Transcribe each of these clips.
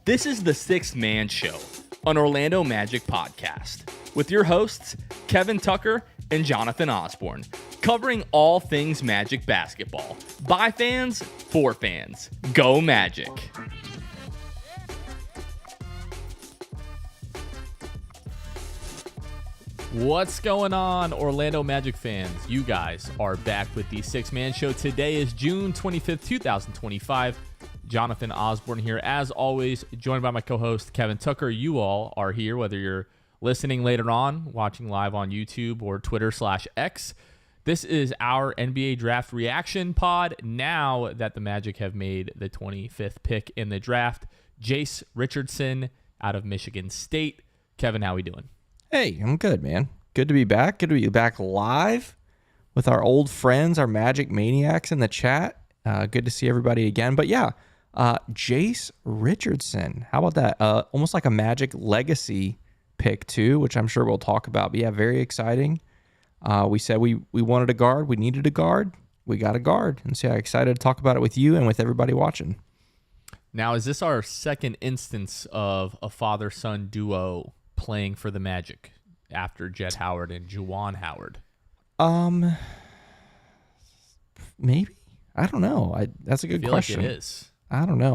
This is the Sixth Man Show, an Orlando Magic podcast, with your hosts, Kevin Tucker and Jonathan Osborne, covering all things Magic basketball. By fans, for fans. Go Magic! What's going on, Orlando Magic fans? You guys are back with the Sixth Man Show. Today is June 25th, 2025. Jonathan Osborne here, as always, joined by my co-host, Kevin Tucker. You all are here, whether you're listening later on, watching live on YouTube or Twitter/X. This is our NBA draft reaction pod now that the Magic have made the 25th pick in the draft. Jase Richardson out of Michigan State. Kevin, how we doing? Hey, I'm good, man. Good to be back. Good to be back live with our old friends, our Magic Maniacs in the chat. Good to see everybody again. But yeah, Jase Richardson. How about that? Almost like a Magic legacy pick too, which I'm sure we'll talk about. But yeah, very exciting. We said we wanted a guard. We needed a guard. We got a guard. And so yeah, excited to talk about it with you and with everybody watching. Now, is this our second instance of a father-son duo playing for the Magic after Jet Howard and Juwan Howard? Maybe. I don't know. That's a good question. Like it is. I don't know.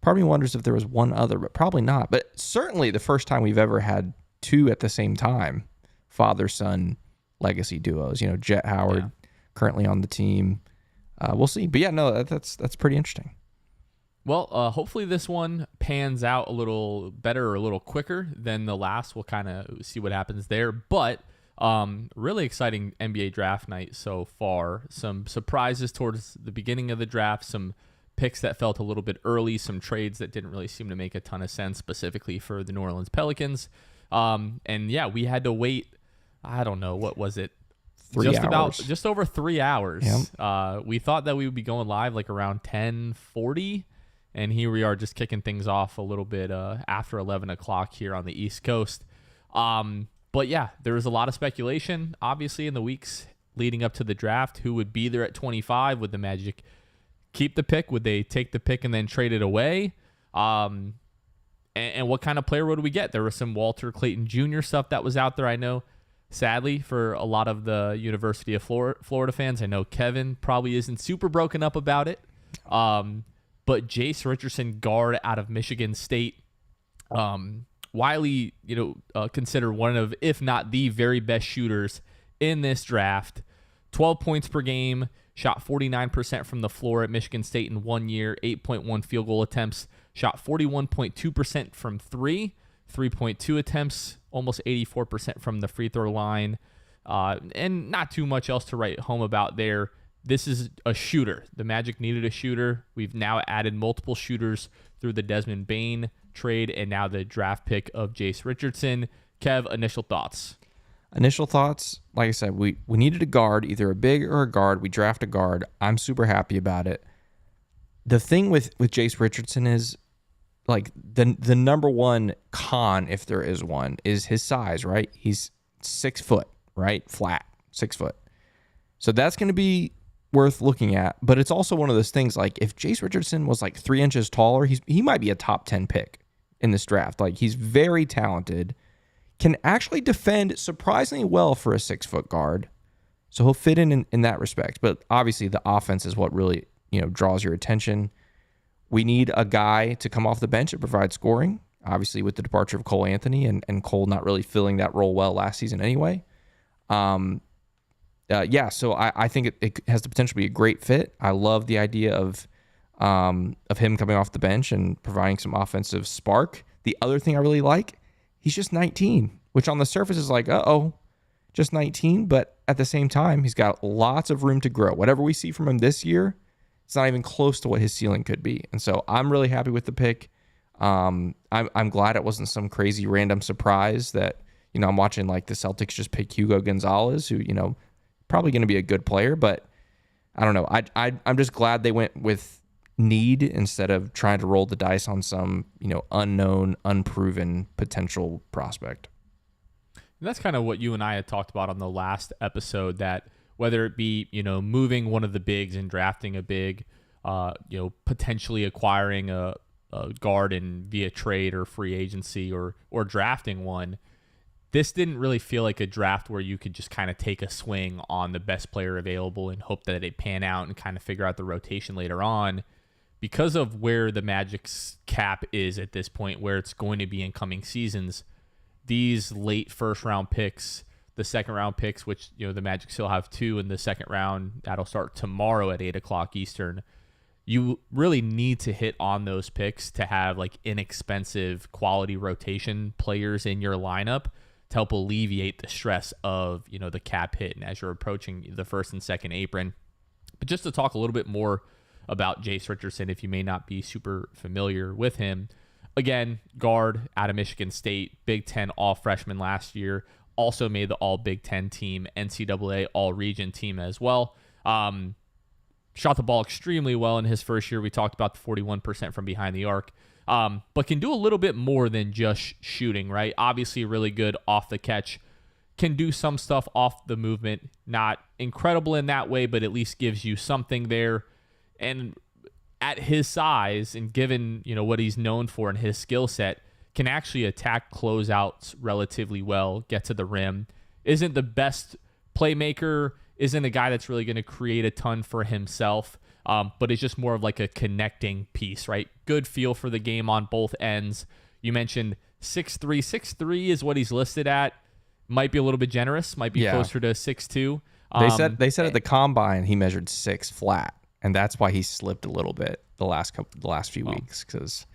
Part of me wonders if there was one other, but probably not. But certainly the first time we've ever had two at the same time, father-son legacy duos. You know, Jet Howard currently on the team. We'll see. But yeah, no, that's pretty interesting. Well, hopefully this one pans out a little better or a little quicker than the last. We'll kind of see what happens there. But really exciting NBA draft night so far. Some surprises towards the beginning of the draft, some picks that felt a little bit early, some trades that didn't really seem to make a ton of sense, specifically for the New Orleans Pelicans. And yeah, we had to wait, I don't know, what was it? 3 hours. Just over 3 hours. Yep. We thought that we would be going live like around 10:40. And here we are just kicking things off a little bit after 11 o'clock here on the East Coast. But yeah, there was a lot of speculation, obviously, in the weeks leading up to the draft. Who would be there at 25? Would the Magic keep the pick? Would they take the pick and then trade it away? And what kind of player would we get? There was some Walter Clayton Jr. stuff that was out there, I know. Sadly, for a lot of the University of Florida fans, I know Kevin probably isn't super broken up about it. But Jase Richardson, guard out of Michigan State, widely, considered one of, if not the very best shooters in this draft. 12 points per game, shot 49% from the floor at Michigan State in 1 year, 8.1 field goal attempts, shot 41.2% from three, 3.2 attempts, almost 84% from the free throw line, and not too much else to write home about there. This is a shooter. The Magic needed a shooter. We've now added multiple shooters through the Desmond Bane trade and now the draft pick of Jase Richardson. Kev, initial thoughts? Initial thoughts, like I said, we needed a guard, either a big or a guard. We draft a guard. I'm super happy about it. The thing with Jase Richardson is, like, the number one con, if there is one, is his size, right? He's 6 foot, right? Flat, 6 foot. So that's going to be worth looking at, but it's also one of those things, like, if Jase Richardson was like 3 inches taller, he might be a top 10 pick in this draft. Like, he's very talented, can actually defend surprisingly well for a 6 foot guard, so he'll fit in that respect. But obviously the offense is what really draws your attention. We need a guy to come off the bench and provide scoring, obviously with the departure of Cole Anthony and Cole not really filling that role well last season anyway. So I think it has the potential to be a great fit. I love the idea of him coming off the bench and providing some offensive spark. The other thing I really like, he's just 19, which on the surface is like, just 19. But at the same time, he's got lots of room to grow. Whatever we see from him this year, it's not even close to what his ceiling could be. And so I'm really happy with the pick. I'm glad it wasn't some crazy random surprise that, I'm watching like the Celtics just pick Hugo Gonzalez, who, probably going to be a good player, but I don't know. I'm just glad they went with need instead of trying to roll the dice on some, unknown, unproven potential prospect. And that's kind of what you and I had talked about on the last episode, that whether it be, moving one of the bigs and drafting a big, potentially acquiring a guard in via trade or free agency or drafting one, this didn't really feel like a draft where you could just kind of take a swing on the best player available and hope that it pan out and kind of figure out the rotation later on. Because of where the Magic's cap is at this point, where it's going to be in coming seasons, these late first round picks, the second round picks, which the Magic still have 2 in the second round, that'll start tomorrow at 8:00 Eastern. You really need to hit on those picks to have like inexpensive quality rotation players in your lineup to help alleviate the stress of the cap hit and as you're approaching the first and second apron. But just to talk a little bit more about Jase Richardson, if you may not be super familiar with him. Again, guard out of Michigan State, Big Ten All-Freshman last year, also made the All-Big Ten team, NCAA All-Region team as well. Shot the ball extremely well in his first year. We talked about the 41% from behind the arc, but can do a little bit more than just shooting, right? Obviously really good off the catch, can do some stuff off the movement. Not incredible in that way, but at least gives you something there. And at his size and given, what he's known for and his skill set, can actually attack closeouts relatively well, get to the rim. Isn't the best playmaker, isn't a guy that's really going to create a ton for himself, but is just more of like a connecting piece, right? Good feel for the game on both ends. You mentioned 6'3". 6'3" is what he's listed at. Might be a little bit generous, might be closer to 6'2". They said at the combine he measured 6 flat. And that's why he slipped a little bit the last few weeks, because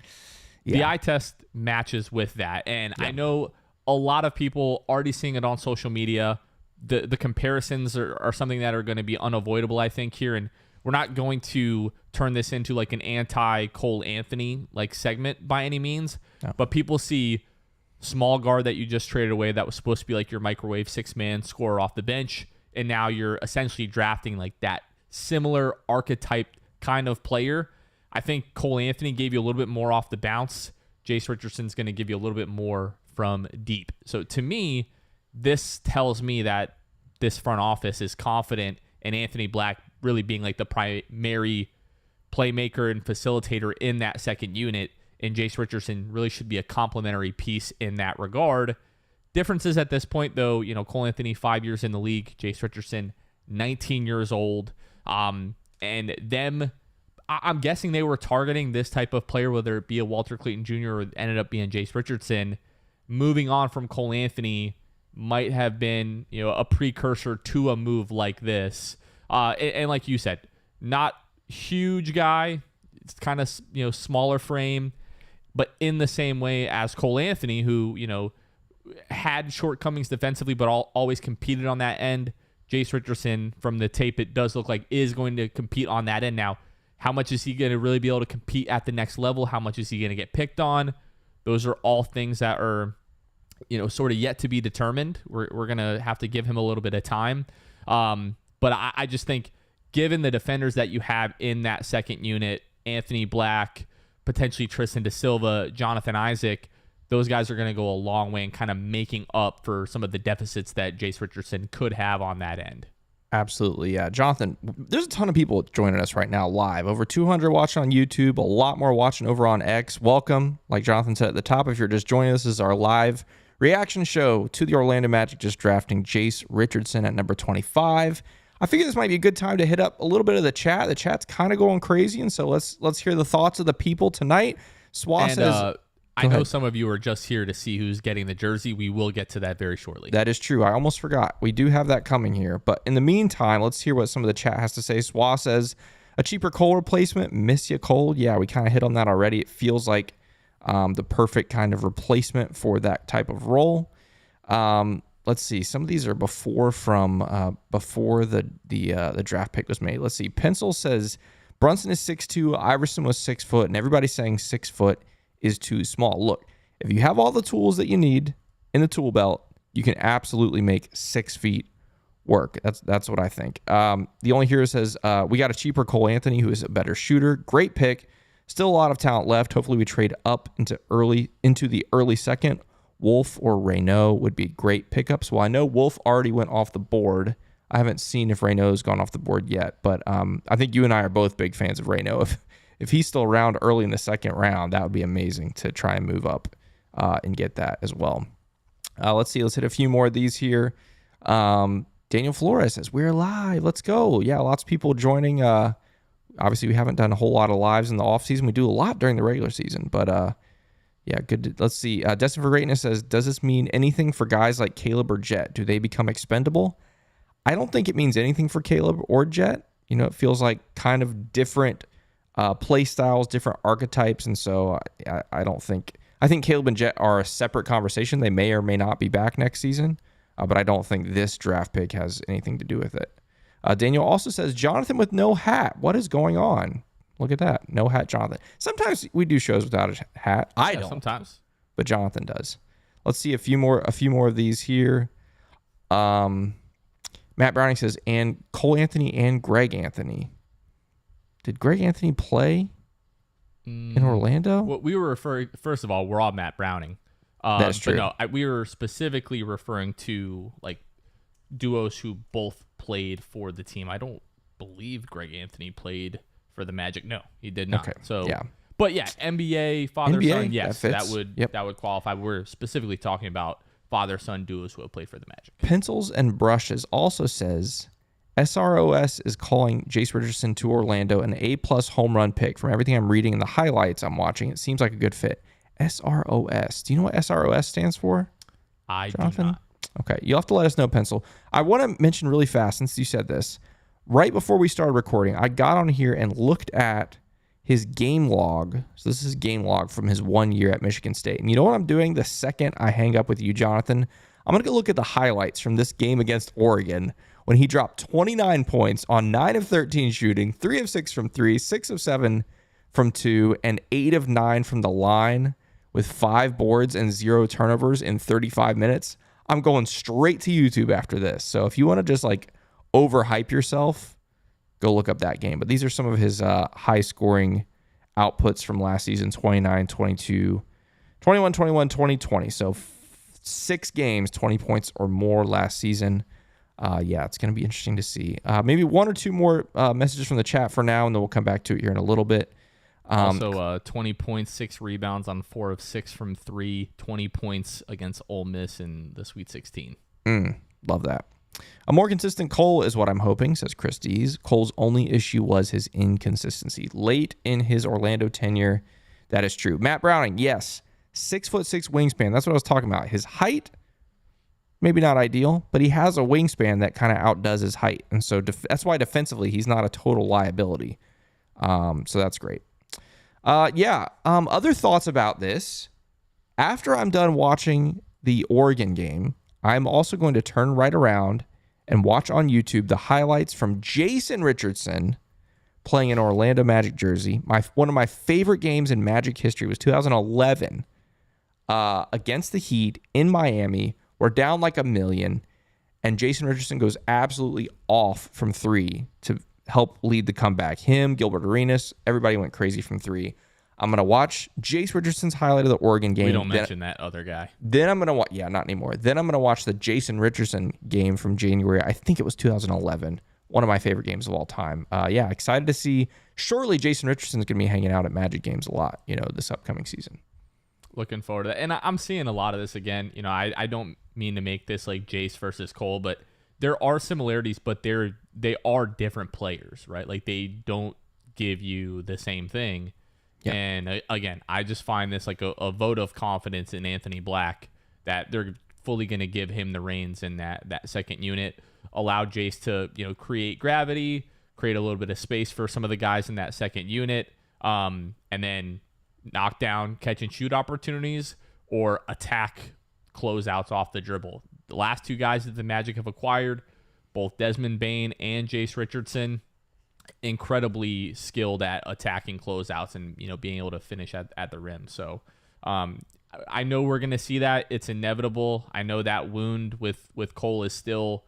the eye test matches with that. And I know a lot of people already seeing it on social media. The comparisons are something that are going to be unavoidable, I think, here. And we're not going to turn this into like an anti-Cole Anthony like segment by any means. No. But people see small guard that you just traded away that was supposed to be like your microwave 6-man scorer off the bench, and now you're essentially drafting like that similar archetype kind of player. I think Cole Anthony gave you a little bit more off the bounce. Jase Richardson's going to give you a little bit more from deep. So to me, this tells me that this front office is confident in Anthony Black really being like the primary playmaker and facilitator in that second unit, and Jase Richardson really should be a complementary piece in that regard. Differences at this point, though, Cole Anthony 5 years in the league, Jase Richardson 19 years old. And them, I'm guessing they were targeting this type of player, whether it be a Walter Clayton Jr. or ended up being Jase Richardson. Moving on from Cole Anthony might have been, a precursor to a move like this. And like you said, not huge guy. It's kind of, smaller frame, but in the same way as Cole Anthony, who, had shortcomings defensively, but always competed on that end. Jase Richardson, from the tape, it does look like is going to compete on that end. Now, how much is he going to really be able to compete at the next level? How much is he going to get picked on? Those are all things that are, sort of yet to be determined. We're going to have to give him a little bit of time. But I just think, given the defenders that you have in that second unit, Anthony Black, potentially Tristan Da Silva, Jonathan Isaac, those guys are going to go a long way in kind of making up for some of the deficits that Jase Richardson could have on that end. Absolutely, yeah. Jonathan, there's a ton of people joining us right now live. Over 200 watching on YouTube, a lot more watching over on X. Welcome. Like Jonathan said at the top, if you're just joining us, this is our live reaction show to the Orlando Magic just drafting Jase Richardson at number 25. I figure this might be a good time to hit up a little bit of the chat. The chat's kind of going crazy, and so let's hear the thoughts of the people tonight. Swa says... I know some of you are just here to see who's getting the jersey. We will get to that very shortly. That is true. I almost forgot. We do have that coming here. But in the meantime, let's hear what some of the chat has to say. Swa says, a cheaper Cole replacement. Miss you, Cole. Yeah, we kind of hit on that already. It feels like the perfect kind of replacement for that type of role. Let's see. Some of these are before the draft pick was made. Let's see. Pencil says, Brunson is 6'2", Iverson was 6 foot, and everybody's saying 6 foot is too small. Look, if you have all the tools that you need in the tool belt, you can absolutely make 6 feet work. That's what I think. The only hero says, we got a cheaper Cole Anthony who is a better shooter. Great pick. Still a lot of talent left. Hopefully we trade up into the early second. Wolf or Reynaud would be great pickups. Well, I know Wolf already went off the board. I haven't seen if Reynaud's gone off the board yet, but I think you and I are both big fans of Reynaud. if he's still around early in the second round, that would be amazing to try and move up and get that as well. Let's see. Let's hit a few more of these here. Daniel Flores says, we're live. Let's go. Yeah, lots of people joining. Obviously, we haven't done a whole lot of lives in the offseason. We do a lot during the regular season. But, yeah, good. Let's see. Destin for Greatness says, does this mean anything for guys like Caleb or Jet? Do they become expendable? I don't think it means anything for Caleb or Jet. You know, it feels like kind of different play styles, different archetypes. And so I don't think... I think Caleb and Jet are a separate conversation. They may or may not be back next season, but I don't think this draft pick has anything to do with it. Daniel also says, Jonathan with no hat. What is going on? Look at that. No hat, Jonathan. Sometimes we do shows without a hat. I don't. Sometimes. But Jonathan does. Let's see a few more of these here. Matt Browning says, and Cole Anthony and Greg Anthony. Did Greg Anthony play in Orlando? What we were referring, first of all, we're all Matt Browning. That's true. But no, we were specifically referring to like duos who both played for the team. I don't believe Greg Anthony played for the Magic. No, he did not. Okay. So, yeah. But yeah, NBA father-son, yes, that that would qualify. We're specifically talking about father-son duos who have played for the Magic. Pencils and Brushes also says, SROS is calling Jase Richardson to Orlando an A-plus home run pick. From everything I'm reading and the highlights I'm watching, it seems like a good fit. SROS. Do you know what SROS stands for? Jonathan? Do not. Okay, you'll have to let us know, Pencil. I want to mention really fast, since you said this, right before we started recording, I got on here and looked at his game log. So this is game log from his 1 year at Michigan State. And you know what I'm doing the second I hang up with you, Jonathan? I'm going to go look at the highlights from this game against Oregon when he dropped 29 points on 9 of 13 shooting, 3 of 6 from 3, 6 of 7 from 2, and 8 of 9 from the line with 5 boards and 0 turnovers in 35 minutes. I'm going straight to YouTube after this. So if you want to just like overhype yourself, go look up that game. But these are some of his high scoring outputs from last season: 29, 22, 21, 21, 20, 20. So 6 games, 20 points or more last season. Yeah, it's going to be interesting to see. Maybe 1 or 2 more messages from the chat for now, and then we'll come back to it here in a little bit. Also, 20 points, 6 rebounds on 4 of 6 from 3, 20 points against Ole Miss in the Sweet 16. Love that. A more consistent Cole is what I'm hoping, says Chris Dees. Cole's only issue was his inconsistency. Late in his Orlando tenure, that is true. Matt Browning, yes, 6'6" wingspan. That's what I was talking about. His height, maybe not ideal, but he has a wingspan that kind of outdoes his height. And so that's why defensively he's not a total liability. So that's great. Other thoughts about this. After I'm done watching the Oregon game, I'm also going to turn right around and watch on YouTube the highlights from Jason Richardson playing an Orlando Magic jersey. One of my favorite games in Magic history was 2011 against the Heat in Miami. We're down like $1 million, and Jason Richardson goes absolutely off from 3 to help lead the comeback. Him, Gilbert Arenas, everybody went crazy from 3. I'm going to watch Jase Richardson's highlight of the Oregon game. We don't mention that other guy. Then I'm going to watch, not anymore. Then I'm going to watch the Jason Richardson game from January. I think it was 2011. One of my favorite games of all time. Excited to see. Surely Jason Richardson's going to be hanging out at Magic games a lot, this upcoming season. Looking forward to that. And I'm seeing a lot of this again. I don't mean to make this like Jase versus Cole, but there are similarities, but they are different players, right? Like they don't give you the same thing. Yeah. And again, I just find this like a vote of confidence in Anthony Black that they're fully going to give him the reins in that second unit, allow Jase to create gravity, create a little bit of space for some of the guys in that second unit, and then knock down catch and shoot opportunities or attack closeouts off the dribble. The last 2 guys that the Magic have acquired, both Desmond Bane and Jase Richardson, incredibly skilled at attacking closeouts and being able to finish at the rim. So I know we're going to see that. It's inevitable. I know that wound with Cole is still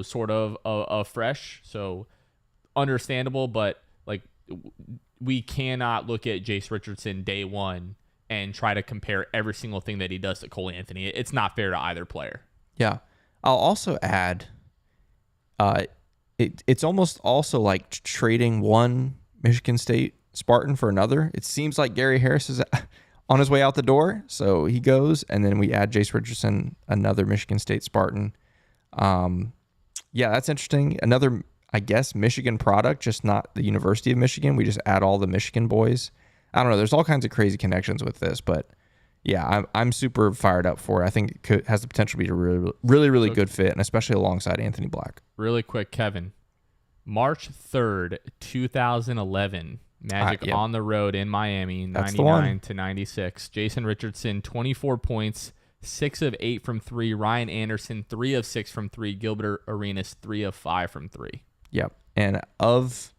sort of fresh, so understandable, but like we cannot look at Jase Richardson day one and try to compare every single thing that he does to Cole Anthony. It's not fair to either player. Yeah. I'll also add it's almost also like trading one Michigan State Spartan for another. It seems like Gary Harris is on his way out the door, so he goes, and then we add Jase Richardson, another Michigan State Spartan. Yeah, that's interesting. Another, I guess, Michigan product, just not the University of Michigan. We just add all the Michigan boys. I don't know. There's all kinds of crazy connections with this, but yeah, I'm super fired up for it. I think it has the potential to be a really good fit, and especially alongside Anthony Black. Really quick, Kevin. March 3rd, 2011. Magic on the road in Miami, 99-96. Jason Richardson, 24 points, 6 of 8 from 3. Ryan Anderson, 3 of 6 from 3. Gilbert Arenas, 3 of 5 from 3. Yep. And of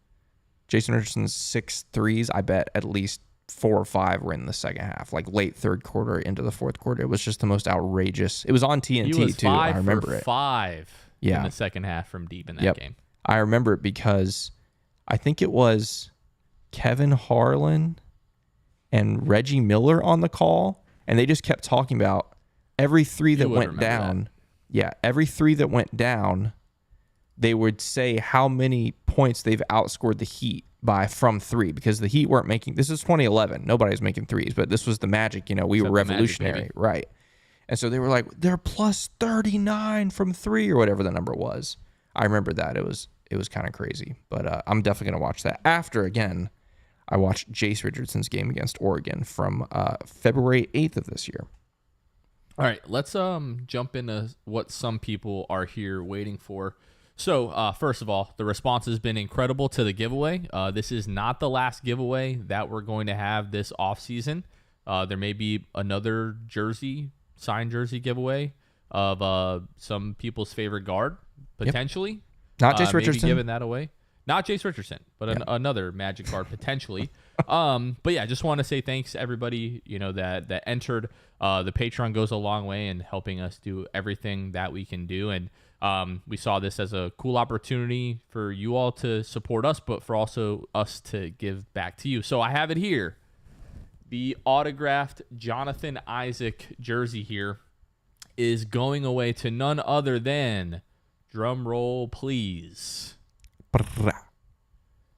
Jason Richardson's 6 threes, I bet at least 4 or 5 were in the second half, like late third quarter into the fourth quarter. It was just the most outrageous. It was on TNT too. I remember it. 5 in the second half from deep in that game. I remember it because I think it was Kevin Harlan and Reggie Miller on the call, and they just kept talking about every three that went down. Yeah, every three that went down, they would say how many points they've outscored the Heat by from 3, because the Heat weren't making, this is 2011, nobody was making threes, but this was the Magic, we were revolutionary, Magic, right? And so they were like, they're plus 39 from 3 or whatever the number was. I remember that. It was kind of crazy, but I'm definitely going to watch that after, again, I watched Jase Richardson's game against Oregon from February 8th of this year. All right, let's jump into what some people are here waiting for. So, first of all, the response has been incredible to the giveaway. This is not the last giveaway that we're going to have this offseason. There may be another signed jersey giveaway of some people's favorite guard, potentially. Yep. Not Jase Richardson. Maybe giving that away. Not Jase Richardson, but another Magic guard potentially. But yeah, just want to say thanks to everybody, that entered. The Patreon goes a long way in helping us do everything that we can do. And we saw this as a cool opportunity for you all to support us, but for also us to give back to you. So I have it here. The autographed Jonathan Isaac jersey here is going away to none other than, drum roll please,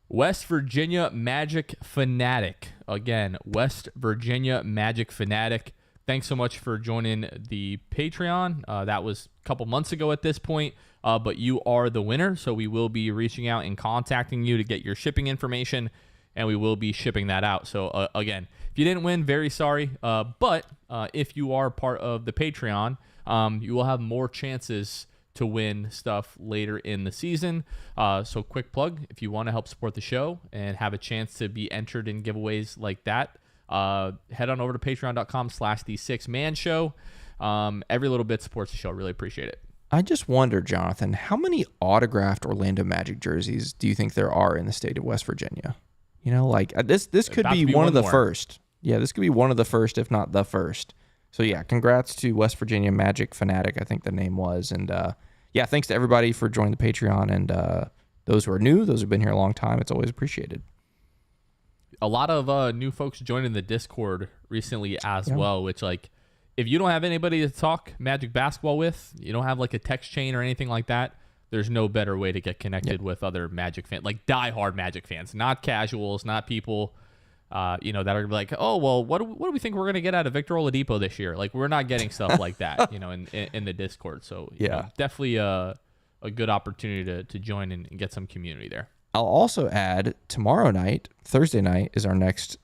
West Virginia Magic Fanatic. Again, West Virginia Magic Fanatic. Thanks so much for joining the Patreon. That was a couple months ago at this point, but you are the winner, so we will be reaching out and contacting you to get your shipping information, and we will be shipping that out. So, again, if you didn't win, very sorry, but if you are part of the Patreon, you will have more chances to win stuff later in the season. So quick plug, if you want to help support the show and have a chance to be entered in giveaways like that, head on over to patreon.com/the6man-show. Every little bit supports the show. Really appreciate it. I just wonder, Jonathan, how many autographed Orlando Magic jerseys do you think there are in the state of West Virginia? This could be one of the first. Yeah, this could be one of the first, if not the first. So yeah, congrats to West Virginia Magic Fanatic, I think the name was. And thanks to everybody for joining the Patreon. And those who are new, those who've been here a long time, it's always appreciated. A lot of new folks joining the Discord recently as well, which, if you don't have anybody to talk Magic basketball with, you don't have a text chain or anything like that, there's no better way to get connected with other Magic fans, diehard Magic fans, not casuals, not people that are like, oh, well, what do we think we're going to get out of Victor Oladipo this year? We're not getting stuff like that, in the Discord. So definitely a good opportunity to join and get some community there. I'll also add tomorrow night, Thursday night, is our next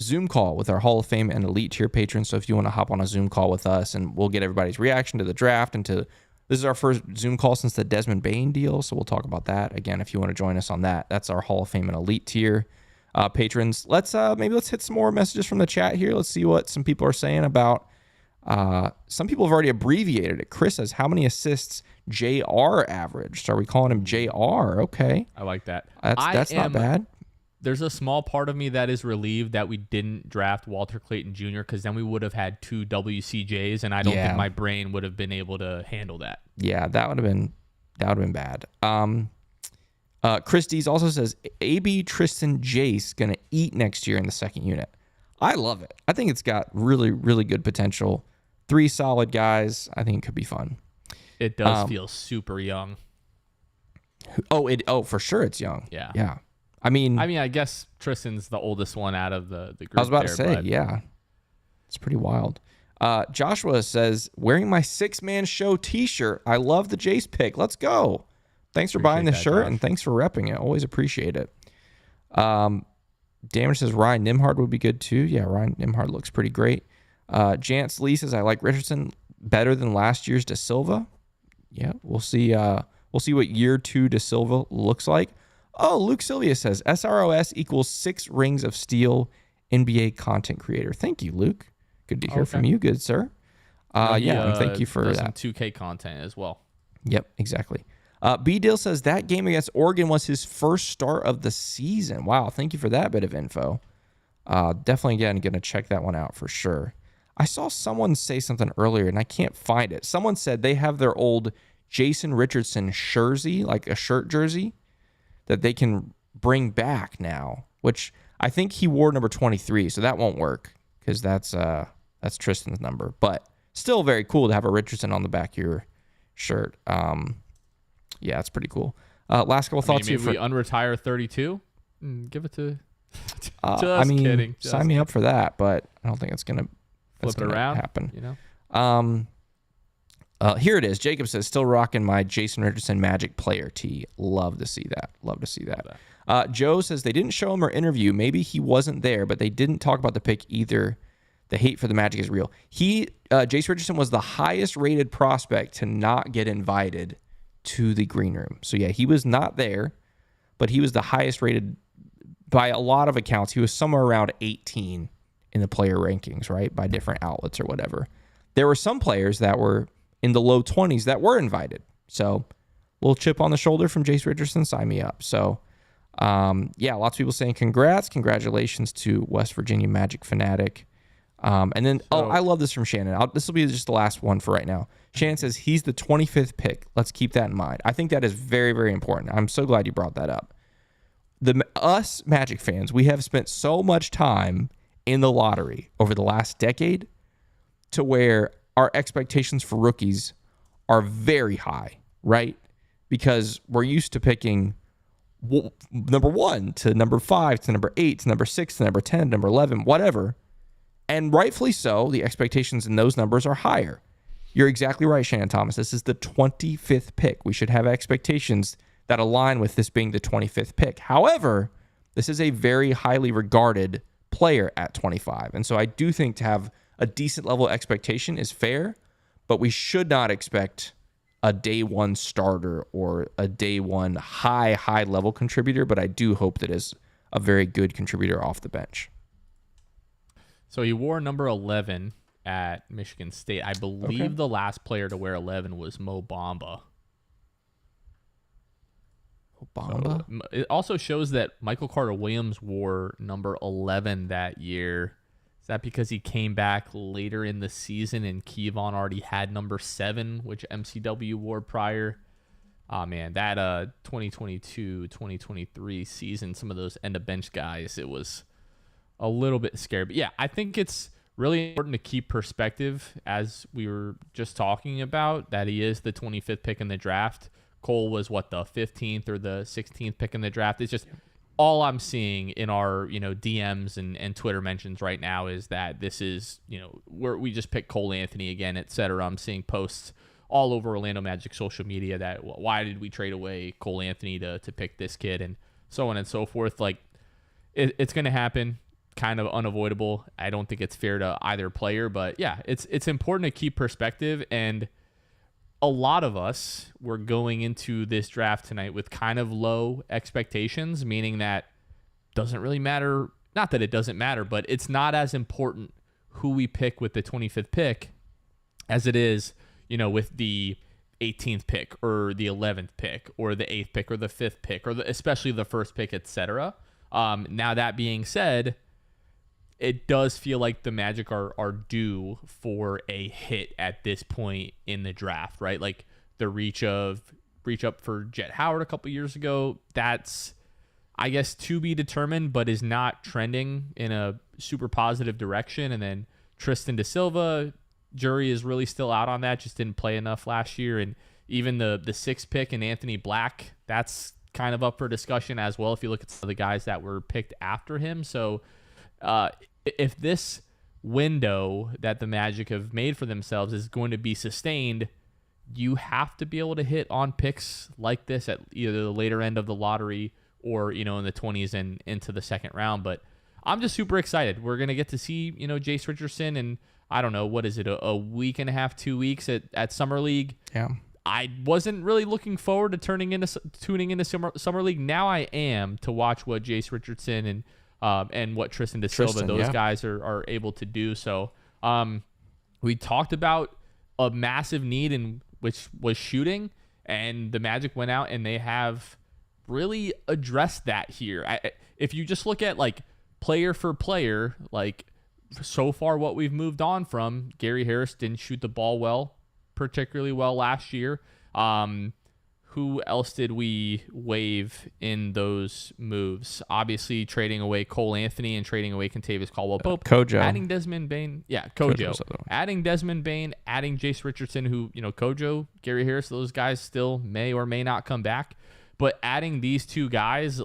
Zoom call with our Hall of Fame and Elite tier patrons. So if you want to hop on a Zoom call with us, and we'll get everybody's reaction to the draft and this is our first Zoom call since the Desmond Bane deal. So we'll talk about that. Again, if you want to join us on that, that's our Hall of Fame and Elite tier. Patrons, let's hit some more messages from the chat here. Let's see what some people are saying about. Some people have already abbreviated it. Chris says, how many assists JR averaged? Are we calling him JR? Okay, I like that. That's not bad. There's a small part of me that is relieved that we didn't draft Walter Clayton Jr., because then we would have had 2 WCJs, and I don't think my brain would have been able to handle that. Yeah, that would have been bad. Chris Dees also says, AB, Tristan, Jase going to eat next year in the second unit. I love it. I think it's got really, really good potential. 3 solid guys. I think it could be fun. It does feel super young. For sure it's young. Yeah. Yeah. I guess Tristan's the oldest one out of the group. I was about to say, yeah. It's pretty wild. Joshua says, wearing my 6-man show t-shirt. I love the Jase pick. Let's go. Thanks for buying the shirt, Josh. And thanks for repping it. Always appreciate it. Damage says Ryan Nimhard would be good too. Yeah, Ryan Nimhard looks pretty great. Jance Lee says, I like Richardson better than last year's De Silva. Yeah, we'll see. We'll see what year 2 De Silva looks like. Oh, Luke Sylvia says SROS equals 6 rings of steel. NBA content creator. Thank you, Luke. Good to hear from you, good sir. And thank you for that. Some 2K content as well. Yep, exactly. B Deal says that game against Oregon was his first start of the season. Wow, thank you for that bit of info. Definitely, again, going to check that one out for sure. I saw someone say something earlier, and I can't find it. Someone said they have their old Jason Richardson jersey, like a shirt jersey, that they can bring back now, which I think he wore number 23, so that won't work because that's Tristan's number. But still very cool to have a Richardson on the back of your shirt. Yeah, it's pretty cool. Last couple thoughts here. Maybe we unretire 32 and give it to just kidding. Sign me up for that, but I don't think it's gonna flip it around. Happen. Here it is. Jacob says, still rocking my Jason Richardson Magic player tee. Love to see that. Joe says they didn't show him or interview. Maybe he wasn't there, but they didn't talk about the pick either. The hate for the Magic is real. Jase Richardson was the highest rated prospect to not get invited to the green room. So yeah, he was not there, but he was the highest rated by a lot of accounts. He was somewhere around 18 in the player rankings, right? By different outlets or whatever. There were some players that were in the low 20s that were invited. So little chip on the shoulder from Jase Richardson, sign me up. So lots of people saying congratulations to West Virginia Magic fanatic. And then, I love this from Shannon. This will be just the last one for right now. Shannon says he's the 25th pick. Let's keep that in mind. I think that is very, very important. I'm so glad you brought that up. Us Magic fans, we have spent so much time in the lottery over the last decade to where our expectations for rookies are very high, right? Because we're used to picking number 1 to number 5 to number 8 to number 6 to number 10, number 11, whatever. And rightfully so, the expectations in those numbers are higher. You're exactly right, Shannon Thomas. This is the 25th pick. We should have expectations that align with this being the 25th pick. However, this is a very highly regarded player at 25. And so I do think to have a decent level of expectation is fair, but we should not expect a day one starter or a day one high level contributor, but I do hope that is a very good contributor off the bench. So he wore number 11 at Michigan State. I believe the last player to wear 11 was Mo Bamba. So it also shows that Michael Carter-Williams wore number 11 that year. Is that because he came back later in the season and Kevon already had number 7, which MCW wore prior? Oh, man, that 2022-2023 season, some of those end-of-bench guys, it was a little bit scary. But, yeah, I think it's really important to keep perspective, as we were just talking about, that he is the 25th pick in the draft. Cole was, the 15th or the 16th pick in the draft. It's just all I'm seeing in our, DMs and Twitter mentions right now is that this is, where we just picked Cole Anthony again, et cetera. I'm seeing posts all over Orlando Magic social media that why did we trade away Cole Anthony to pick this kid and so on and so forth. Like, it's going to happen, kind of unavoidable. I don't think it's fair to either player, but yeah, it's important to keep perspective. And a lot of us were going into this draft tonight with kind of low expectations, meaning that doesn't really matter. Not that it doesn't matter, but it's not as important who we pick with the 25th pick as it is, with the 18th pick or the 11th pick or the 8th pick or the 5th pick or especially the first pick, etc. Now that being said, it does feel like the Magic are due for a hit at this point in the draft, right? Like the reach up for Jet Howard a couple years ago, that's, I guess, to be determined, but is not trending in a super positive direction. And then Tristan Da Silva, jury is really still out on that, just didn't play enough last year. And even the 6th pick and Anthony Black, that's kind of up for discussion as well if you look at some of the guys that were picked after him. So if this window that the Magic have made for themselves is going to be sustained, you have to be able to hit on picks like this at either the later end of the lottery or, in the 20s and into the second round. But I'm just super excited. We're going to get to see, Jase Richardson, and I don't know, what is it, a week and a half, 2 weeks at Summer League. Yeah. I wasn't really looking forward to tuning into Summer League. Now I am, to watch what Jase Richardson and what Tristan da Silva, those guys are able to do. So we talked about a massive need, which was shooting, and the Magic went out and they have really addressed that here. If you just look at like player for player, like so far what we've moved on from, Gary Harris didn't shoot the ball particularly well last year. Who else did we waive in those moves? Obviously, trading away Cole Anthony and trading away Kentavious Caldwell-Pope. Kojo. Adding Desmond Bane. Yeah, Kojo. Adding Desmond Bane, adding Jase Richardson, who, Kojo, Gary Harris, those guys still may or may not come back. But adding these two guys,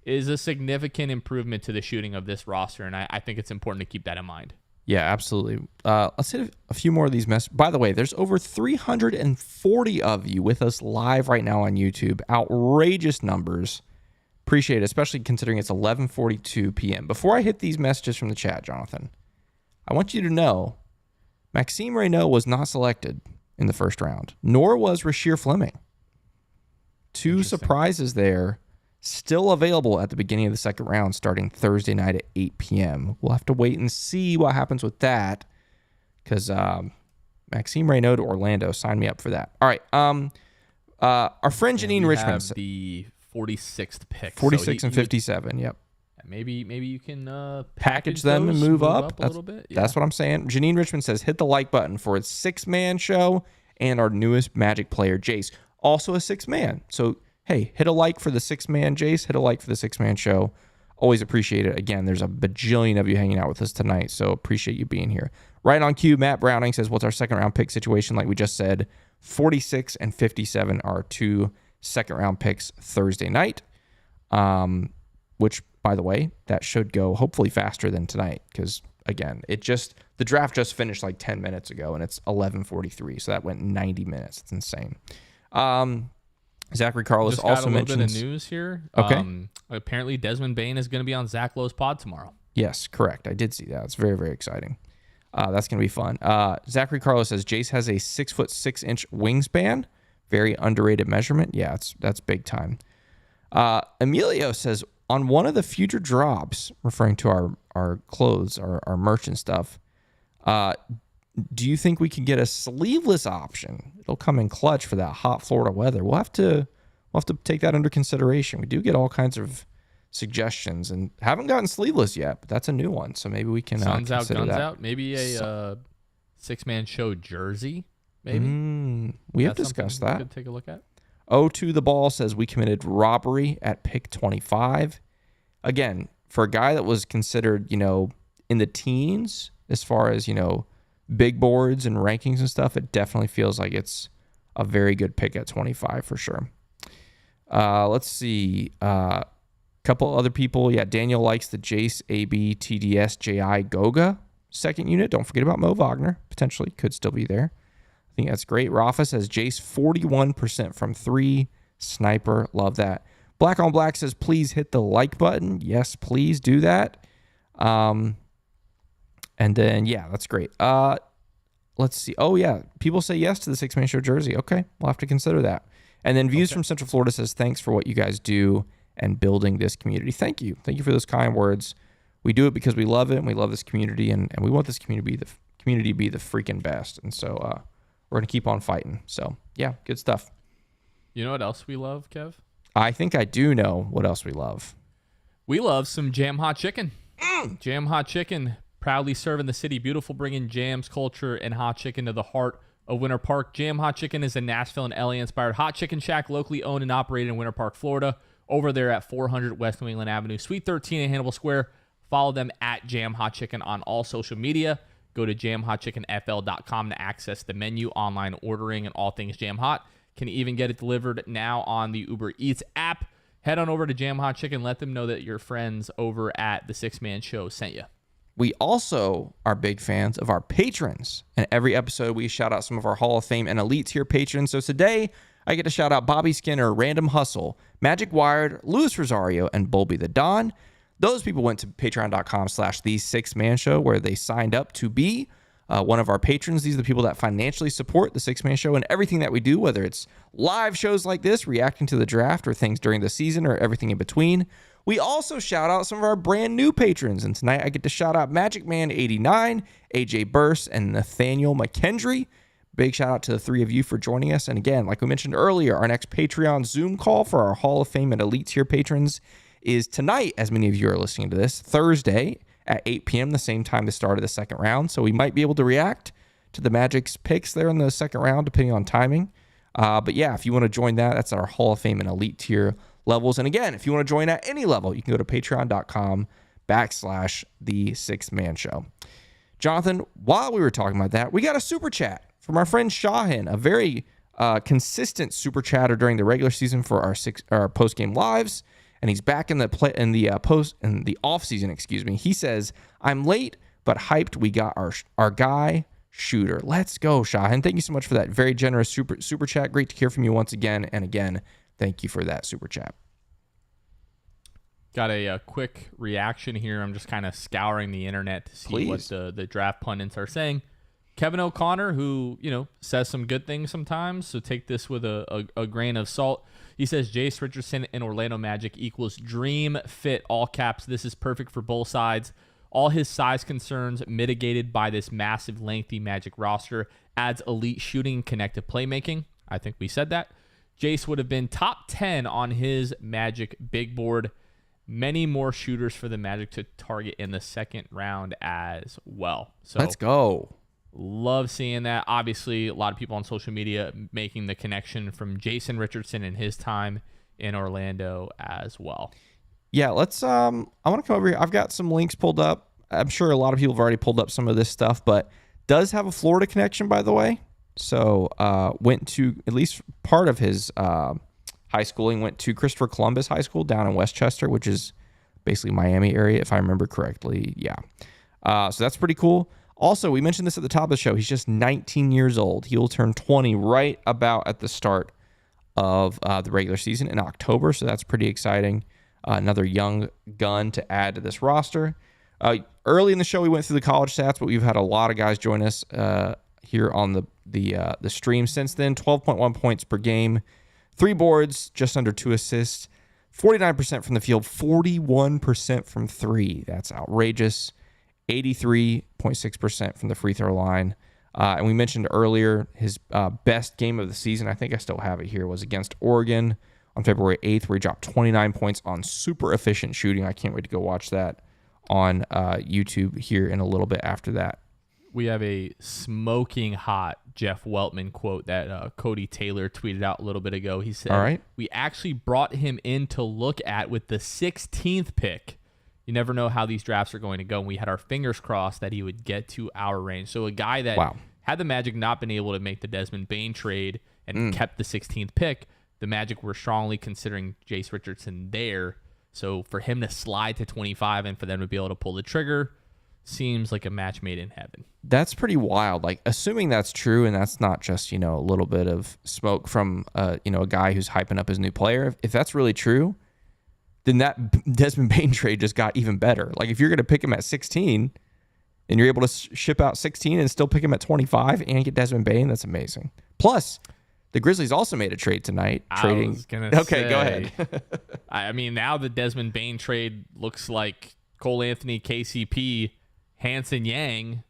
is a significant improvement to the shooting of this roster, and I think it's important to keep that in mind. Yeah, absolutely. Let's hit a few more of these messages. By the way, there's over 340 of you with us live right now on YouTube. Outrageous numbers. Appreciate it, especially considering it's 11:42 p.m. Before I hit these messages from the chat, Jonathan, I want you to know Maxime Reynaud was not selected in the first round, nor was Rasheer Fleming. Two surprises there. Still available at the beginning of the second round, starting Thursday night at 8 p.m. We'll have to wait and see what happens with that, because Maxime Reynaud to Orlando, sign me up for that. All right, our friend Janine Richmond, have the 46th pick, 46 and 57. Yep. Maybe you can package them and move up a little bit. Yeah. That's what I'm saying. Janine Richmond says, hit the like button for its 6-man show and our newest Magic player, Jase, also a 6-man. So, hey, hit a like for the 6-man Jase, hit a like for the 6-man show. Always appreciate it. Again, there's a bajillion of you hanging out with us tonight, so appreciate you being here. Right on cue, Matt Browning says, what's our second round pick situation? Like we just said, 46 and 57 are 2 second round picks Thursday night, which, by the way, that should go hopefully faster than tonight, because, again, the draft just finished like 10 minutes ago, and it's 11:43, so that went 90 minutes. It's insane. Zachary Carlos also mentions... a little bit of news here. Okay. Apparently, Desmond Bane is going to be on Zach Lowe's pod tomorrow. Yes, correct. I did see that. It's very, very exciting. That's going to be fun. Zachary Carlos says, Jase has a 6'6" wingspan. Very underrated measurement. Yeah, that's big time. Emilio says, on one of the future drops, referring to our clothes, our merch and stuff, do you think we can get a sleeveless option? It'll come in clutch for that hot Florida weather. We'll have to take that under consideration. We do get all kinds of suggestions and haven't gotten sleeveless yet, but that's a new one. So maybe we can Suns out, guns that. out. Maybe a 6-man show jersey. Maybe we have discussed that. We could take a look at. O2 the ball says we committed robbery at pick 25. Again, for a guy that was considered, in the teens as far as, big boards and rankings and stuff, it definitely feels like it's a very good pick at 25 for sure. Let's see. Couple other people. Yeah, Daniel likes the Jase, AB, TDS, JI, Goga second unit. Don't forget about Mo Wagner. Potentially could still be there. I think that's great. Rafa says Jase 41% from 3. Sniper. Love that. Black on Black says, please hit the like button. Yes, please do that. And then, yeah, that's great. Let's see. Oh, yeah. People say yes to the 6-man show jersey. Okay. We'll have to consider that. And then Views from Central Florida says, thanks for what you guys do and building this community. Thank you. Thank you for those kind words. We do it because we love it and we love this community and we want this community to be the freaking best. And so we're going to keep on fighting. So, yeah, good stuff. You know what else we love, Kev? I think I do know what else we love. We love some Jam Hot Chicken. Jam Hot Chicken, proudly serving the city beautiful, bringing jams, culture, and hot chicken to the heart of Winter Park. Jam Hot Chicken is a Nashville and LA-inspired hot chicken shack locally owned and operated in Winter Park, Florida, over there at 400 West New England Avenue, Suite 13 in Hannibal Square. Follow them at Jam Hot Chicken on all social media. Go to jamhotchickenfl.com to access the menu, online ordering, and all things Jam Hot. Can even get it delivered now on the Uber Eats app. head on over to Jam Hot Chicken. Let them know that your friends over at the Six Man Show sent you. We also are big fans of our patrons. And every episode, we shout out some of our Hall of Fame and Elite tier patrons. So today, I get to shout out Bobby Skinner, Random Hustle, Magic Wired, Luis Rosario, and Bulby the Don. Those people went to patreon.com/the6man show, where they signed up to be one of our patrons. These are the people that financially support the Six Man Show and everything that we do, whether it's live shows like this, reacting to the draft, or things during the season, or everything in between. We also shout out some of our brand new patrons. And tonight I get to shout out Magic Man 89, AJ Burst, and Nathaniel McKendry. Big shout out to the three of you for joining us. And again, like we mentioned earlier, our next Patreon Zoom call for our Hall of Fame and Elite tier patrons is tonight, as many of you are listening to this, Thursday at 8 p.m., the same time the start of the second round. So we might be able to react to the Magic's picks there in the second round, depending on timing. But yeah, if you want to join that, that's our Hall of Fame and Elite tier levels. And again, if you want to join at any level, you can go to patreon.com/the6man-show. Jonathan, while we were talking about that, we got a super chat from our friend Shahin, a very consistent super chatter during the regular season for our post-game lives. And he's back in the off season, excuse me. He says, "I'm late but hyped. We got our guy Shooter. Let's go, Shahin." Thank you so much for that very generous super chat. Great to hear from you once again. And again, thank you for that super chat. Got a quick reaction here. I'm just kind of scouring the internet to see what the draft pundits are saying. Kevin O'Connor, who, says some good things sometimes, so take this with a grain of salt. He says Jase Richardson and Orlando Magic equals dream fit, all caps. This is perfect for both sides. All his size concerns mitigated by this massive, lengthy Magic roster. Adds elite shooting and connected playmaking. I think we said that. Jase would have been top 10 on his Magic big board. Many more shooters for the Magic to target in the second round as well. So let's go. Love seeing that. Obviously, a lot of people on social media making the connection from Jason Richardson and his time in Orlando as well. Yeah, let's I want to come over here. I've got some links pulled up. I'm sure a lot of people have already pulled up some of this stuff, but does have a Florida connection, by the way. So went to at least part of his high schooling, went to Christopher Columbus High School down in Westchester, which is basically Miami area, if I remember correctly. Yeah. So that's pretty cool. Also, we mentioned this at the top of the show. He's just 19 years old. He'll turn 20 right about at the start of the regular season in October. So that's pretty exciting. Another young gun to add to this roster. Early in the show, we went through the college stats, but we've had a lot of guys join us here on the stream since then. 12.1 points per game, 3 boards, just under 2 assists, 49% from the field, 41% from 3. That's outrageous. 83.6% from the free throw line. And we mentioned earlier his best game of the season, I think I still have it here, was against Oregon on February 8th, where he dropped 29 points on super efficient shooting. I can't wait to go watch that on YouTube here in a little bit after that. We have a smoking hot Jeff Weltman quote that Cody Taylor tweeted out a little bit ago. He said, "All right, we actually brought him in to look at with the 16th pick. You never know how these drafts are going to go. And we had our fingers crossed that he would get to our range." So a guy that had the Magic not been able to make the Desmond Bane trade and kept the 16th pick, the Magic were strongly considering Jase Richardson there. So for him to slide to 25 and for them to be able to pull the trigger seems like a match made in heaven. That's pretty wild. Like, assuming that's true and that's not just, a little bit of smoke from, a guy who's hyping up his new player. If that's really true, then that Desmond Bane trade just got even better. Like, if you're going to pick him at 16 and you're able to ship out 16 and still pick him at 25 and get Desmond Bane, that's amazing. Plus, the Grizzlies also made a trade tonight. I was going to say, go ahead. I mean, now the Desmond Bane trade looks like Cole Anthony, KCP, Hanson Yang,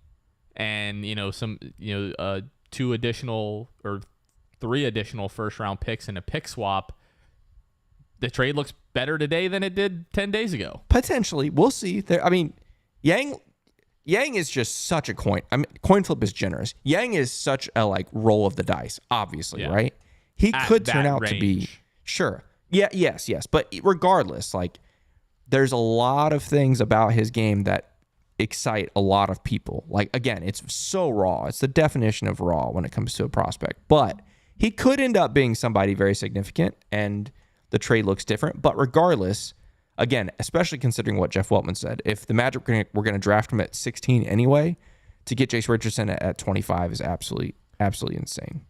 and, some, 2 additional or 3 additional first-round picks and a pick swap. The trade looks better today than it did 10 days ago. Potentially. We'll see. Yang is just such a coin. Coin flip is generous. Yang is such a roll of the dice, obviously, right? He could turn out to be sure. Yeah, yes. But regardless, there's a lot of things about his game that excite a lot of people. Again, it's so raw. It's the definition of raw when it comes to a prospect. But he could end up being somebody very significant, and the trade looks different. But regardless, again, especially considering what Jeff Weltman said, if the Magic were going to draft him at 16 anyway, to get Jase Richardson at 25 is absolutely insane.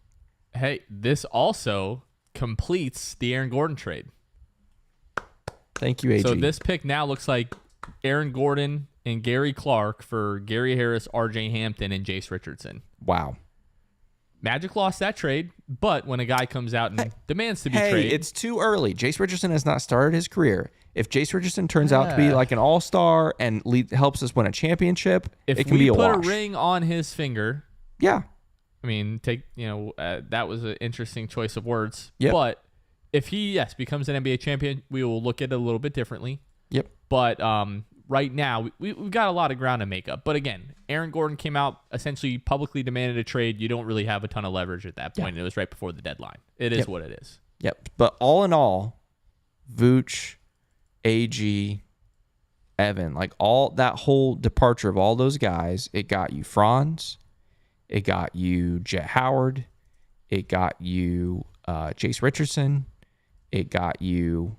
Hey, this also completes the Aaron Gordon trade. Thank you, AG. So this pick now looks like Aaron Gordon and Gary Clark for Gary Harris, RJ Hampton, and Jase Richardson. Wow. Magic lost that trade, but when a guy comes out and demands to be traded, it's too early. Jase Richardson has not started his career. If Jase Richardson turns out to be like an all-star and helps us win a championship, it can be a wash. If we put a ring on his finger, yeah. I mean, that was an interesting choice of words. Yep. But if he, becomes an NBA champion, we will look at it a little bit differently. Yep. But right now, we've got a lot of ground to make up. But again, Aaron Gordon came out, essentially publicly demanded a trade. You don't really have a ton of leverage at that point. It was right before the deadline. It is what it is. Yep. But all in all, Vooch, AG, Evan, like all that whole departure of all those guys, it got you Franz, it got you Jet Howard, it got you Jase Richardson, it got you,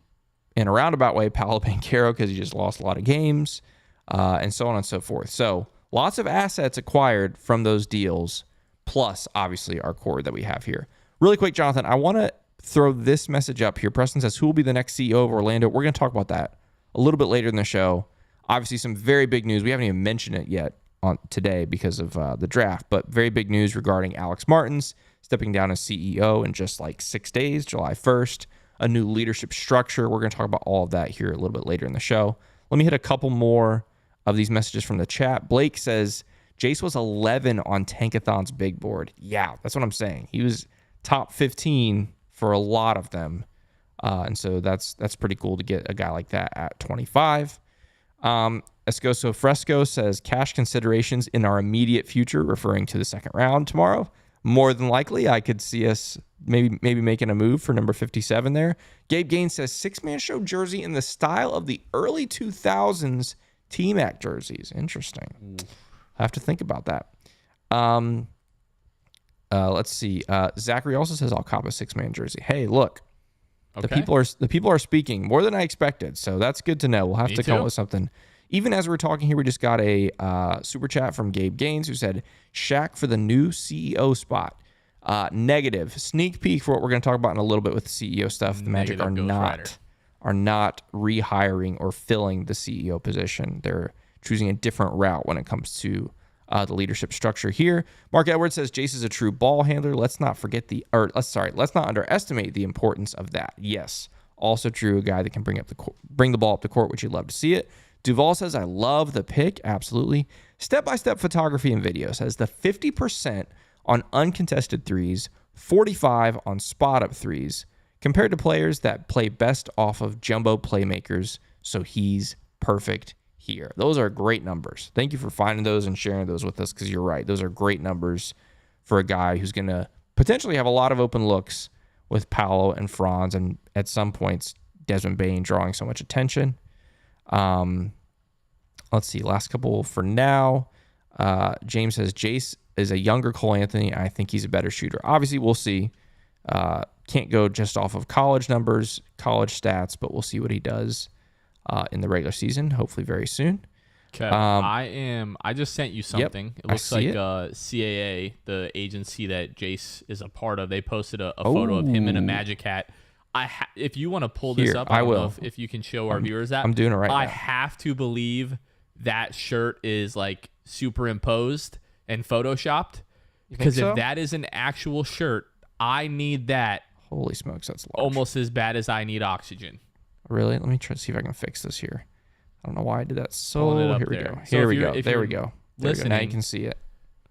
in a roundabout way, Paolo Banchero because he just lost a lot of games, and so on and so forth. So lots of assets acquired from those deals, plus obviously our core that we have here. Really quick, Jonathan, I want to throw this message up here. Preston says, who will be the next CEO of Orlando? We're going to talk about that a little bit later in the show. Obviously, some very big news. We haven't even mentioned it yet on today because of the draft, but very big news regarding Alex Martins stepping down as CEO in just like 6 days, July 1st. A new leadership structure. We're going to talk about all of that here a little bit later in the show. Let me hit a couple more of these messages from the chat. Blake says, Jase was 11 on Tankathon's big board. Yeah, that's what I'm saying. He was top 15 for a lot of them. And so that's pretty cool to get a guy like that at 25. Escoso Fresco says, cash considerations in our immediate future, referring to the second round tomorrow. More than likely, I could see us maybe making a move for number 57 there. Gabe Gaines says, six-man show jersey in the style of the early 2000s T-Mac jerseys. Interesting. I have to think about that. Let's see. Zachary also says, I'll cop a six-man jersey. Hey, look. Okay. The people are speaking more than I expected, so that's good to know. We'll have to come up with something. Even as we're talking here, we just got a super chat from Gabe Gaines who said, Shaq for the new CEO spot. Negative. Sneak peek for what we're going to talk about in a little bit with the CEO stuff. The Magic are not rehiring or filling the CEO position. They're choosing a different route when it comes to the leadership structure here. Mark Edwards says Jase is a true ball handler. Let's not underestimate the importance of that. Yes, also true. A guy that can bring the ball up the court, which you'd love to see it. Duval says, I love the pick. Absolutely. Step-by-step photography and video says the 50% on uncontested threes, 45 on spot-up threes, compared to players that play best off of jumbo playmakers, so he's perfect here. Those are great numbers. Thank you for finding those and sharing those with us because you're right. Those are great numbers for a guy who's going to potentially have a lot of open looks with Paolo and Franz and at some points Desmond Bane drawing so much attention. Let's see. Last couple for now. James says Jase is a younger Cole Anthony. I think he's a better shooter. Obviously, we'll see. Can't go just off of college numbers, college stats, but we'll see what he does in the regular season. Hopefully, very soon. Okay. I just sent you something. It looks like CAA, the agency that Jase is a part of. They posted a photo of him in a Magic hat. If you want to pull this up, I don't know if you can show our viewers that. I'm doing it right now. I have to believe that shirt is like superimposed and photoshopped because if that is an actual shirt, I need that. Holy smokes, that's large. Almost as bad as I need oxygen. Really? Let me try to see if I can fix this here. I don't know why I did that. So here we go. So Here we go. There we go. Now you can see it.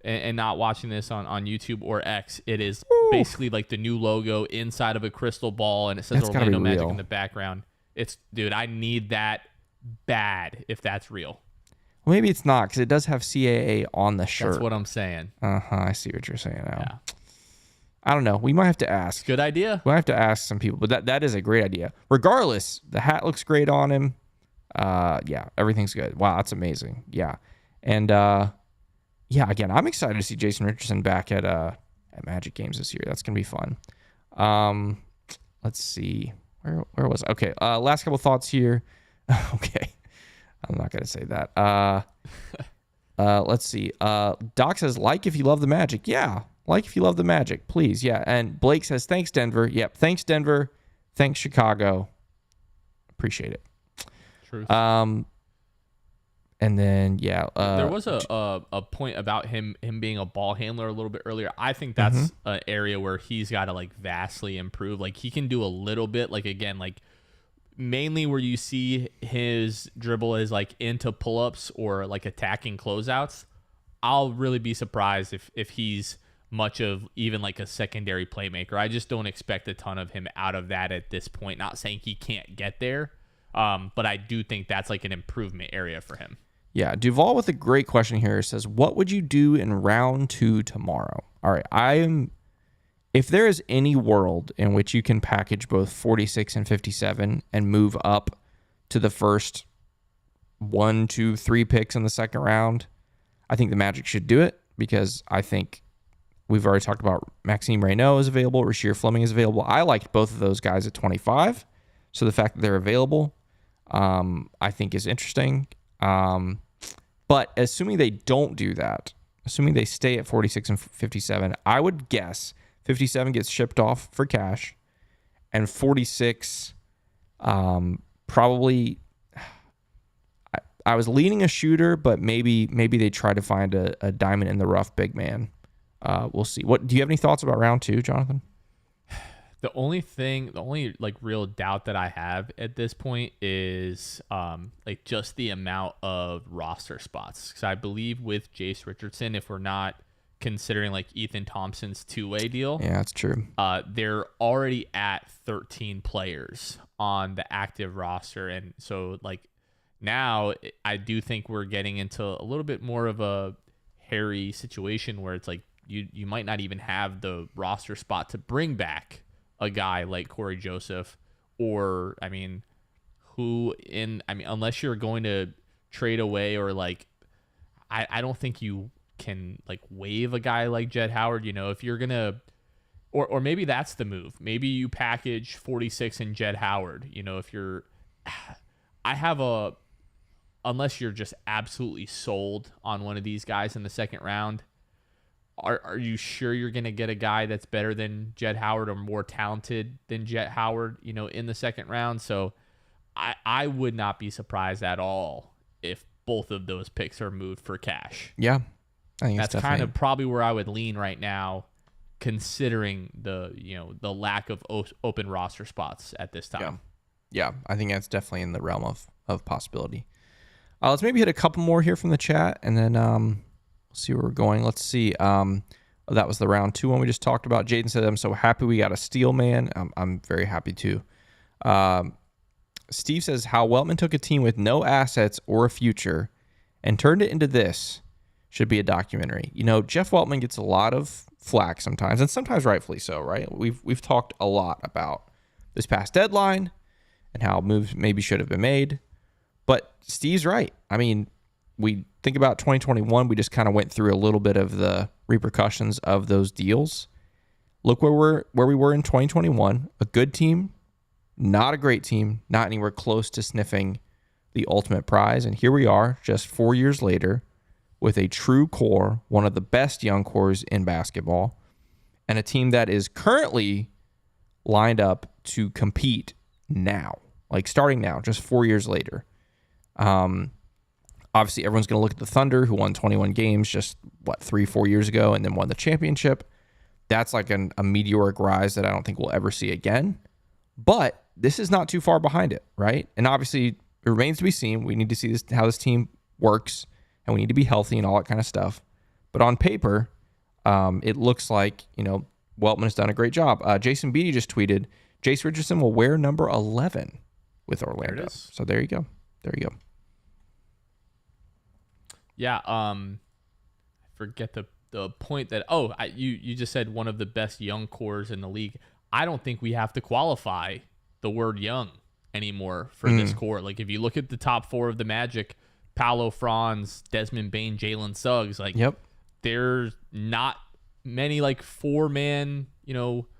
And not watching this on YouTube or X, it is basically like the new logo inside of a crystal ball, and it says Orlando Magic in the background. Dude, I need that bad if that's real. Well, maybe it's not because it does have CAA on the shirt. That's what I'm saying. I see what you're saying now. Yeah. I don't know. We might have to ask. Good idea. We might have to ask some people, but that is a great idea. Regardless, the hat looks great on him. Yeah, everything's good. Wow, that's amazing. Yeah. And again, I'm excited to see Jason Richardson back at Magic games this year. That's gonna be fun. Let's see. Where was I? Okay. Last couple thoughts here. Okay. I'm not gonna say that. Let's see. Doc says, like if you love the Magic. Yeah. Like if you love the Magic, please. Yeah. And Blake says, thanks, Denver. Yep. Thanks, Denver. Thanks, Chicago. Appreciate it. Truth. And then there was a point about him being a ball handler a little bit earlier. I think that's an area where he's got to like vastly improve. Like he can do a little bit, like again, like mainly where you see his dribble is like into pull-ups or like attacking closeouts. I'll really be surprised if he's much of even like a secondary playmaker. I just don't expect a ton of him out of that at this point. Not saying he can't get there, but I do think that's like an improvement area for him. Yeah, Duval with a great question here says, what would you do in round 2 tomorrow? All right, if there is any world in which you can package both 46 and 57 and move up to the first 1, 2, 3 picks in the second round, I think the Magic should do it because I think we've already talked about Maxime Reynaud is available, Rasheer Fleming is available. I liked both of those guys at 25, so the fact that they're available I think is interesting. But assuming they don't do that, assuming they stay at 46 and 57, I would guess 57 gets shipped off for cash, and 46 probably. I was leaning a shooter, but maybe they try to find a diamond in the rough big man. We'll see. What do you have any thoughts about round 2, Jonathan? The only like real doubt that I have at this point is like just the amount of roster spots. Because I believe with Jase Richardson, if we're not considering like Ethan Thompson's 2-way deal, yeah, that's true. They're already at 13 players on the active roster, and so like now I do think we're getting into a little bit more of a hairy situation where it's like you might not even have the roster spot to bring back a guy like Corey Joseph, or unless you're going to trade away or like, I don't think you can like waive a guy like Jett Howard. You know, if you're gonna, or maybe that's the move. Maybe you package 46 and Jett Howard. You know, if you're, unless you're just absolutely sold on one of these guys in the second round. Are you sure you're going to get a guy that's better than Jett Howard or more talented than Jett Howard, you know, in the second round? So I would not be surprised at all if both of those picks are moved for cash. Yeah. I think that's kind of probably where I would lean right now, considering the lack of open roster spots at this time. Yeah. I think that's definitely in the realm of possibility. Let's maybe hit a couple more here from the chat, and then see where we're going. Let's see. That was the round 2 one we just talked about. Jaden said, I'm so happy we got a steal, man. I'm very happy too. Steve says, how Weltman took a team with no assets or a future and turned it into this should be a documentary. You know, Jeff Weltman gets a lot of flack sometimes, and sometimes rightfully so, right? We've talked a lot about this past deadline and how moves maybe should have been made. But Steve's right. I mean, we think about 2021, we just kind of went through a little bit of the repercussions of those deals. Look where we were in 2021, a good team, not a great team, not anywhere close to sniffing the ultimate prize. And here we are just 4 years later with a true core, one of the best young cores in basketball, and a team that is currently lined up to compete now, like starting now, just 4 years later. Obviously, everyone's going to look at the Thunder, who won 21 games just, 3-4 years ago, and then won the championship. That's like a meteoric rise that I don't think we'll ever see again. But this is not too far behind it, right? And obviously, it remains to be seen. We need to see how this team works, and we need to be healthy and all that kind of stuff. But on paper, it looks like, Weltman has done a great job. Jason Beatty just tweeted, Jase Richardson will wear number 11 with Orlando. There it is. So there you go. Yeah, I forget the point that you just said one of the best young cores in the league. I don't think we have to qualify the word young anymore for this core. Like if you look at the top 4 of the Magic, Paolo, Franz, Desmond Bane, Jalen Suggs, there's not many like 4-man,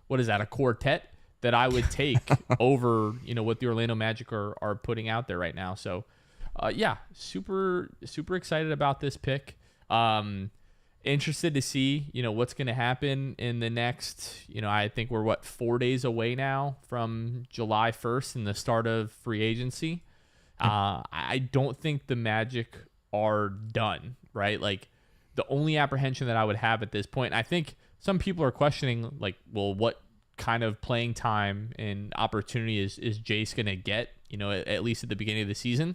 what is that, a quartet that I would take over, what the Orlando Magic are putting out there right now. So, super, super excited about this pick. Interested to see, what's going to happen in the next, I think we're 4 days away now from July 1st and the start of free agency. I don't think the Magic are done, right? Like, the only apprehension that I would have at this point, I think some people are questioning, like, well, what kind of playing time and opportunity is Jase going to get, at least at the beginning of the season?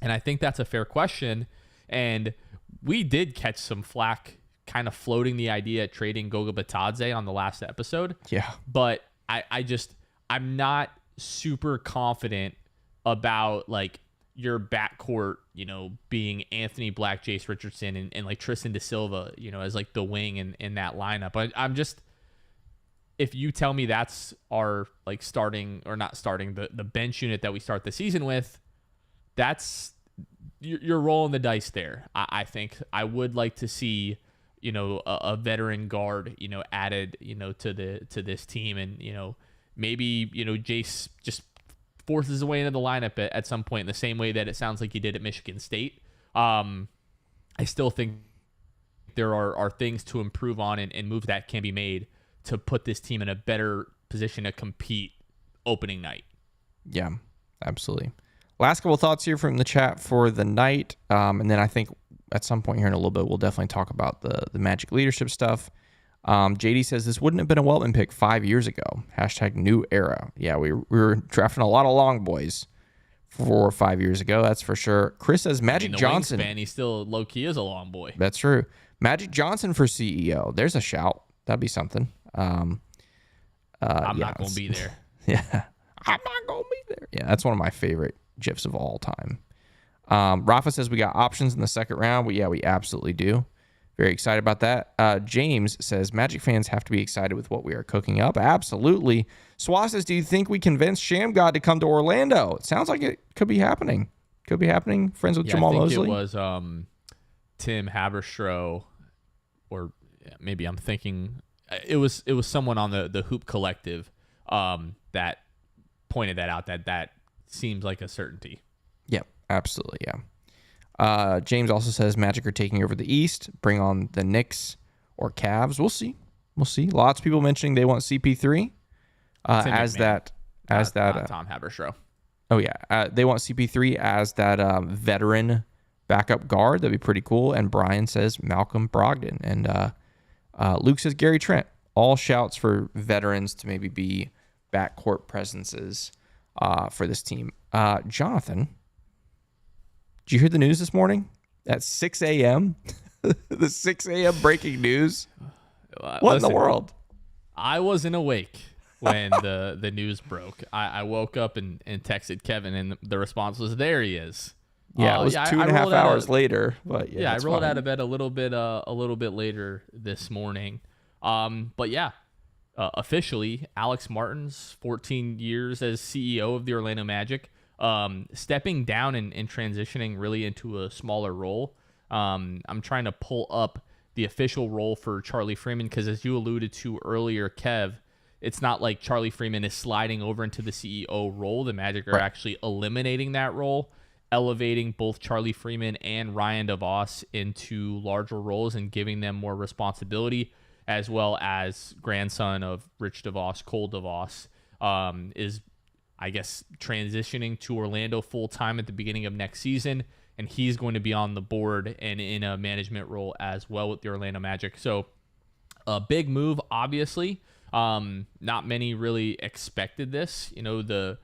And I think that's a fair question. And we did catch some flack kind of floating the idea of trading Goga Batadze on the last episode. Yeah. But I'm not super confident about like your backcourt, being Anthony Black, Jase Richardson, and like Tristan Da Silva, as like the wing in that lineup. I'm just, if you tell me that's our like starting or not starting, the bench unit that we start the season with, you're rolling the dice there. I think I would like to see, a veteran guard, added, to this team, and maybe Jase just forces his way into the lineup at some point in the same way that it sounds like he did at Michigan State. I still think there are things to improve on and moves that can be made to put this team in a better position to compete opening night. Yeah, absolutely. Last couple of thoughts here from the chat for the night. And then I think at some point here in a little bit, we'll definitely talk about the Magic leadership stuff. JD says this wouldn't have been a Weltman pick 5 years ago. # new era. Yeah, we were drafting a lot of long boys 4 or 5 years ago. That's for sure. Chris says Magic Johnson. Wingspan, he still low key is a long boy. That's true. Magic Johnson for CEO. There's a shout. That'd be something. I'm not going to be there. Yeah. I'm not going to be there. Yeah, that's one of my favorite GIFs of all time. Rafa says we got options in the second round. We absolutely do. Very excited about that. James says Magic fans have to be excited with what we are cooking up. Absolutely. Swa says, do you think we convinced Sham God to come to Orlando? It sounds like it could be happening. Could be happening. Friends with Jamal Mosley. I think it was Tim Haberstroh, or maybe I'm thinking it was someone on the Hoop Collective that pointed that out. That seems like a certainty. Yep, absolutely, yeah. James also says Magic are taking over the East. Bring on the Knicks or Cavs. We'll see. Lots of people mentioning they want CP3 not Tom Haberstroh. Oh yeah, they want CP3 as that veteran backup guard. That'd be pretty cool. And Brian says Malcolm Brogdon, and Luke says Gary Trent. All shouts for veterans to maybe be backcourt presences for this team. Jonathan, did you hear the news this morning at 6 a.m.? The 6 a.m. breaking news. What in the world? I wasn't awake when the news broke. I woke up and texted Kevin, and the response was, there he is. Yeah, it was 2.5 hours later. But I rolled out of bed a little bit later this morning. But yeah, officially, Alex Martin's 14 years as CEO of the Orlando Magic, stepping down and transitioning really into a smaller role. I'm trying to pull up the official role for Charlie Freeman because, as you alluded to earlier, Kev, it's not like Charlie Freeman is sliding over into the CEO role. The Magic are actually eliminating that role, elevating both Charlie Freeman and Ryan DeVos into larger roles and giving them more responsibility, as well as grandson of Rich DeVos, Cole DeVos, is, I guess, transitioning to Orlando full-time at the beginning of next season, and he's going to be on the board and in a management role as well with the Orlando Magic. So a big move, obviously. Not many really expected this. The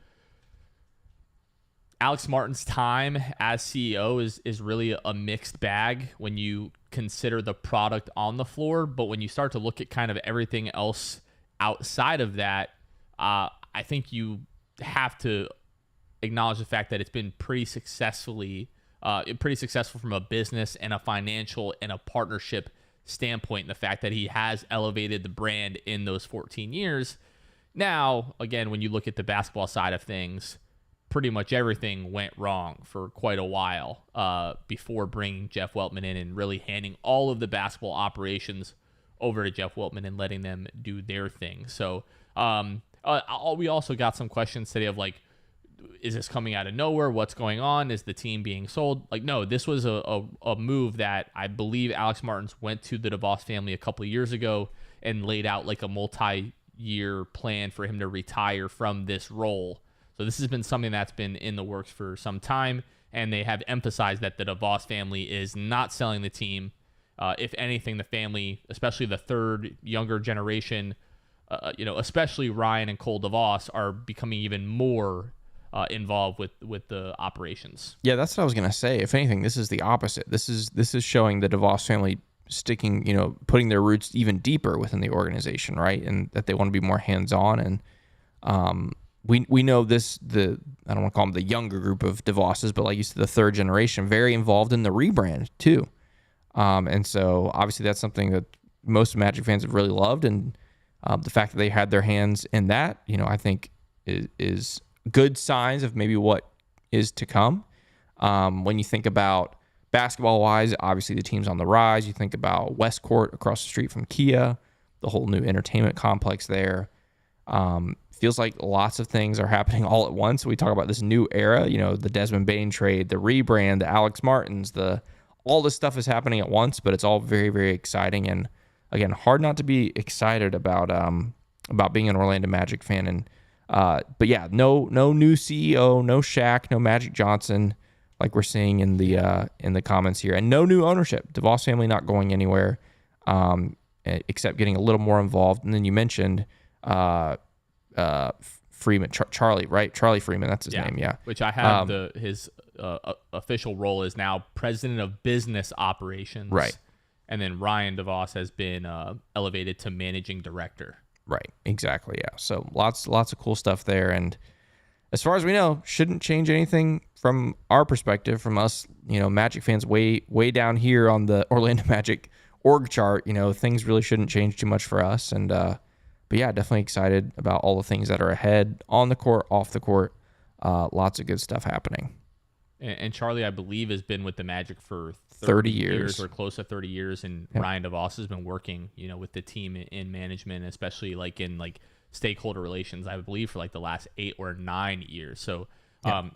Alex Martin's time as CEO is really a mixed bag when you consider the product on the floor, but when you start to look at kind of everything else outside of that, I think you have to acknowledge the fact that it's been pretty successful from a business and a financial and a partnership standpoint, and the fact that he has elevated the brand in those 14 years. Now, again, when you look at the basketball side of things, pretty much everything went wrong for quite a while before bringing Jeff Weltman in and really handing all of the basketball operations over to Jeff Weltman and letting them do their thing. So We also got some questions today of like, is this coming out of nowhere? What's going on? Is the team being sold? Like, no, this was a move that I believe Alex Martins went to the DeVos family a couple of years ago and laid out like a multi-year plan for him to retire from this role. So this has been something that's been in the works for some time, and they have emphasized that the DeVos family is not selling the team. If anything, the family, especially the third younger generation, especially Ryan and Cole DeVos, are becoming even more involved with the operations. Yeah, that's what I was gonna say. If anything, this is the opposite. This is showing the DeVos family sticking, putting their roots even deeper within the organization, right? And that they want to be more hands-on. And we know this, I don't want to call them the younger group of DeVosses, but like you said, the third generation, very involved in the rebrand too. And so obviously that's something that most Magic fans have really loved, and the fact that they had their hands in that, I think is good signs of maybe what is to come. When you think about basketball-wise, obviously the team's on the rise. You think about Westcourt across the street from Kia, the whole new entertainment complex there. Feels like lots of things are happening all at once. We talk about this new era, the Desmond Bane trade, the rebrand, the Alex Martins, all this stuff is happening at once, but it's all very, very exciting. And again, hard not to be excited about being an Orlando Magic fan. And but yeah, no new CEO, no Shaq, no Magic Johnson, like we're seeing in the comments here, and no new ownership. DeVos family not going anywhere, except getting a little more involved. And then you mentioned Freeman, Charlie, right? Charlie Freeman, that's his name, yeah. Which I have his official role is now president of business operations, right? And then Ryan DeVos has been elevated to managing director. Right, exactly, yeah. So lots of cool stuff there, and as far as we know, shouldn't change anything from our perspective, from us, Magic fans way down here on the Orlando Magic org chart. Things really shouldn't change too much for us, and but yeah, definitely excited about all the things that are ahead on the court, off the court. Lots of good stuff happening. And Charlie, I believe, has been with the Magic for 30 years or close to 30 years. And yep. Ryan DeVos has been working, with the team in management, especially like in like stakeholder relations, I believe, for like the last 8 or 9 years. So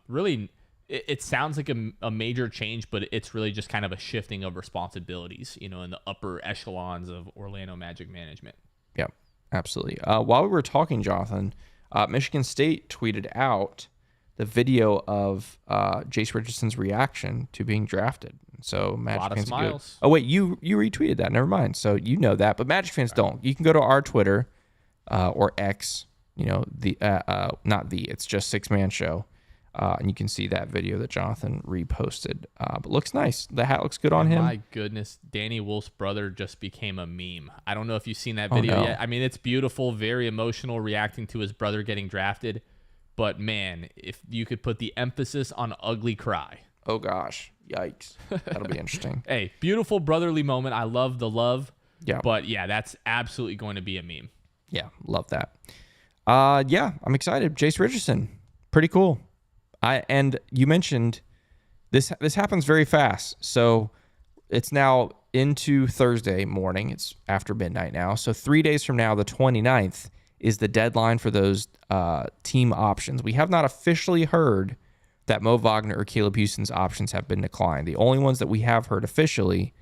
really, it sounds like a major change, but it's really just kind of a shifting of responsibilities, in the upper echelons of Orlando Magic management. Yep, absolutely. While we were talking, Jonathan, Michigan State tweeted out the video of Jase Richardson's reaction to being drafted. So Magic fans, a lot of smiles. Oh wait, you retweeted that. Never mind. So you know that, but Magic fans don't. You can go to our Twitter or X. It's just Six Man Show, and you can see that video that Jonathan reposted. But looks nice. The hat looks good on him. My goodness, Danny Wolf's brother just became a meme. I don't know if you've seen that video yet. I mean, it's beautiful, very emotional, reacting to his brother getting drafted. But man, if you could put the emphasis on ugly cry. Oh gosh, yikes! That'll be interesting. Hey, beautiful brotherly moment. I love the love. Yeah. But yeah, that's absolutely going to be a meme. Yeah, love that. Yeah, I'm excited. Jase Richardson, pretty cool. And you mentioned this happens very fast. So it's now into Thursday morning. It's after midnight now. So 3 days from now, the 29th, is the deadline for those team options. We have not officially heard that Mo Wagner or Caleb Houston's options have been declined. The only ones that we have heard officially,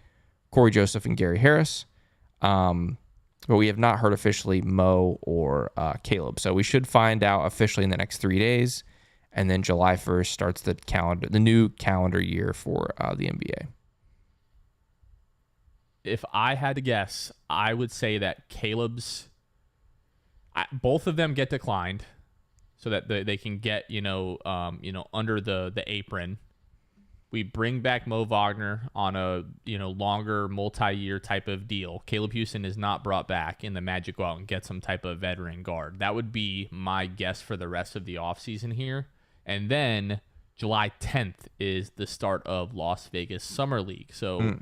Corey Joseph and Gary Harris, but we have not heard officially Mo or Caleb. So we should find out officially in the next 3 days, and then July 1st starts the new calendar year for the NBA. If I had to guess, I would say that both of them get declined, so that they can get under the apron. We bring back Mo Wagner on a longer multi-year type of deal. Caleb Houston is not brought back, and the Magic go out and get some type of veteran guard. That would be my guess for the rest of the offseason here. And then July 10th is the start of Las Vegas Summer League. So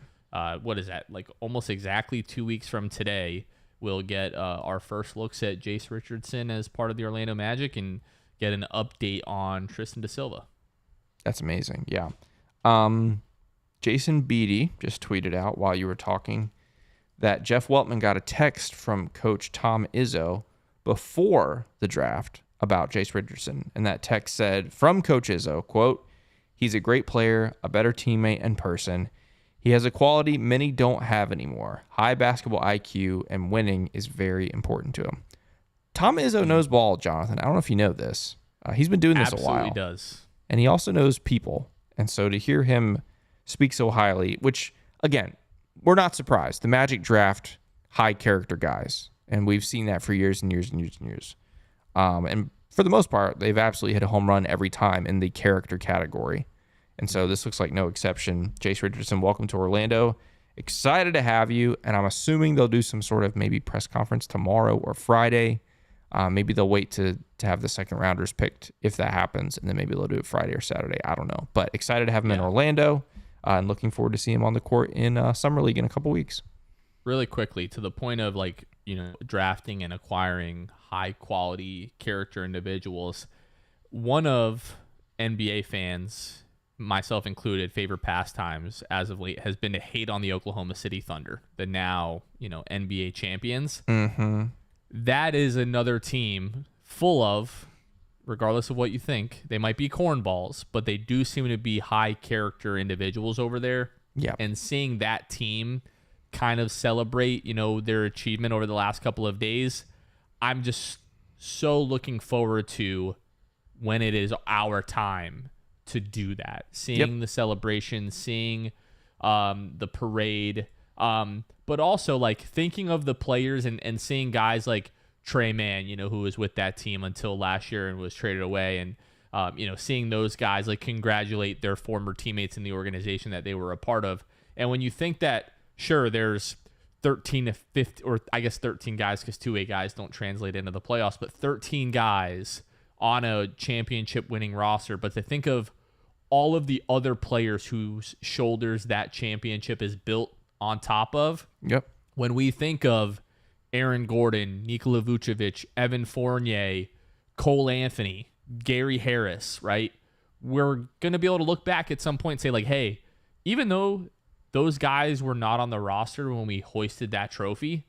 what is that? Like almost exactly 2 weeks from today, we'll get our first looks at Jase Richardson as part of the Orlando Magic and get an update on Tristan da Silva. That's amazing. Yeah. Jason Beatty just tweeted out while you were talking that Jeff Weltman got a text from Coach Tom Izzo before the draft about Jase Richardson, and that text said, from Coach Izzo, quote, "He's a great player, a better teammate and person. He has a quality many don't have anymore. High basketball IQ, and winning is very important to him." Tom Izzo knows ball, Jonathan. I don't know if you know this. He's been doing this a while. Absolutely does. And he also knows people. And so to hear him speak so highly, which, again, we're not surprised. The Magic draft high character guys, and we've seen that for years and years and years and years. And for the most part, they've absolutely hit a home run every time in the character category. And so this looks like no exception. Jase Richardson, welcome to Orlando. Excited to have you. And I'm assuming they'll do some sort of maybe press conference tomorrow or Friday. Maybe they'll wait to have the second rounders picked if that happens. And then maybe they'll do it Friday or Saturday. I don't know. But excited to have him in Orlando and looking forward to seeing him on the court in Summer League in a couple weeks. Really quickly, to the point of drafting and acquiring high quality character individuals, one of NBA fans, myself included, favorite pastimes as of late has been to hate on the Oklahoma City Thunder, the now NBA champions. Mm-hmm. That is another team full of, regardless of what you think, they might be cornballs, but they do seem to be high character individuals over there. Yeah. And seeing that team kind of celebrate, their achievement over the last couple of days, I'm just so looking forward to when it is our time to do that. Seeing the celebration, seeing the parade, but also thinking of the players and seeing guys like Trey Mann, who was with that team until last year and was traded away, and seeing those guys congratulate their former teammates in the organization that they were a part of. And when you think that, sure, there's 13 to 15, or I guess 13 guys because 2A guys don't translate into the playoffs, but 13 guys on a championship winning roster. But to think of all of the other players whose shoulders that championship is built on top of. Yep. When we think of Aaron Gordon, Nikola Vucevic, Evan Fournier, Cole Anthony, Gary Harris, right? We're going to be able to look back at some point and say hey, even though those guys were not on the roster when we hoisted that trophy,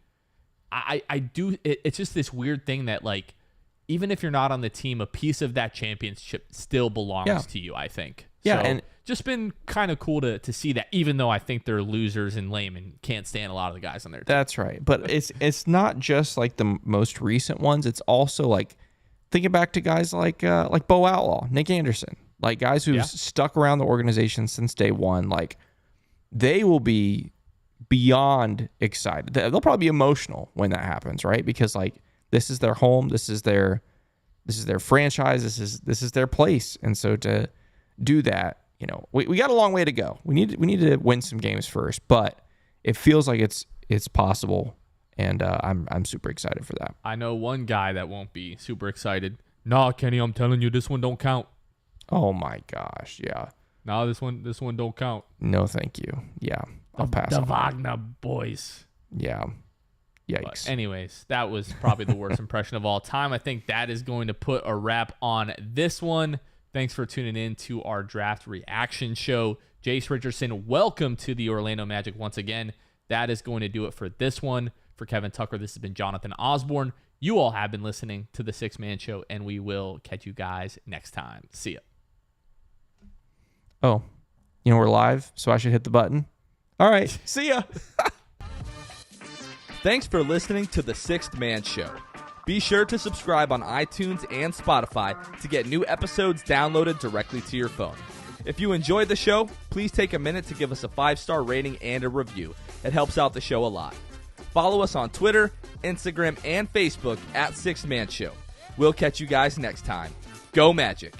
it's just this weird thing that even if you're not on the team, a piece of that championship still belongs to you, I think. Yeah, so, and just been kind of cool to see that, even though I think they're losers and lame and can't stand a lot of the guys on their team. That's right. But it's not just the most recent ones. It's also thinking back to guys like Bo Outlaw, Nick Anderson, guys who've stuck around the organization since day one. They will be beyond excited. They'll probably be emotional when that happens, right? Because this is their home, this is their franchise, this is their place, and so to do that, we got a long way to go. We need to win some games first, but it feels like it's possible, and I'm super excited for that. I know one guy that won't be super excited. Nah, Kenny, I'm telling you, this one don't count. Oh my gosh, yeah. Nah, this one don't count. No, thank you. Yeah, I'll pass. The on Wagner boys. Yeah. Yikes. But anyways, that was probably the worst impression of all time. I think that is going to put a wrap on this one. Thanks for tuning in to our draft reaction show. Jase Richardson, welcome to the Orlando Magic once again. That is going to do it for this one. For Kevin Tucker, this has been Jonathan Osborne. You all have been listening to the Six Man Show, and we will catch you guys next time. See ya. Oh, we're live, so I should hit the button. All right. See ya. Thanks for listening to The Sixth Man Show. Be sure to subscribe on iTunes and Spotify to get new episodes downloaded directly to your phone. If you enjoyed the show, please take a minute to give us a 5-star rating and a review. It helps out the show a lot. Follow us on Twitter, Instagram, and Facebook at Sixth Man Show. We'll catch you guys next time. Go Magic!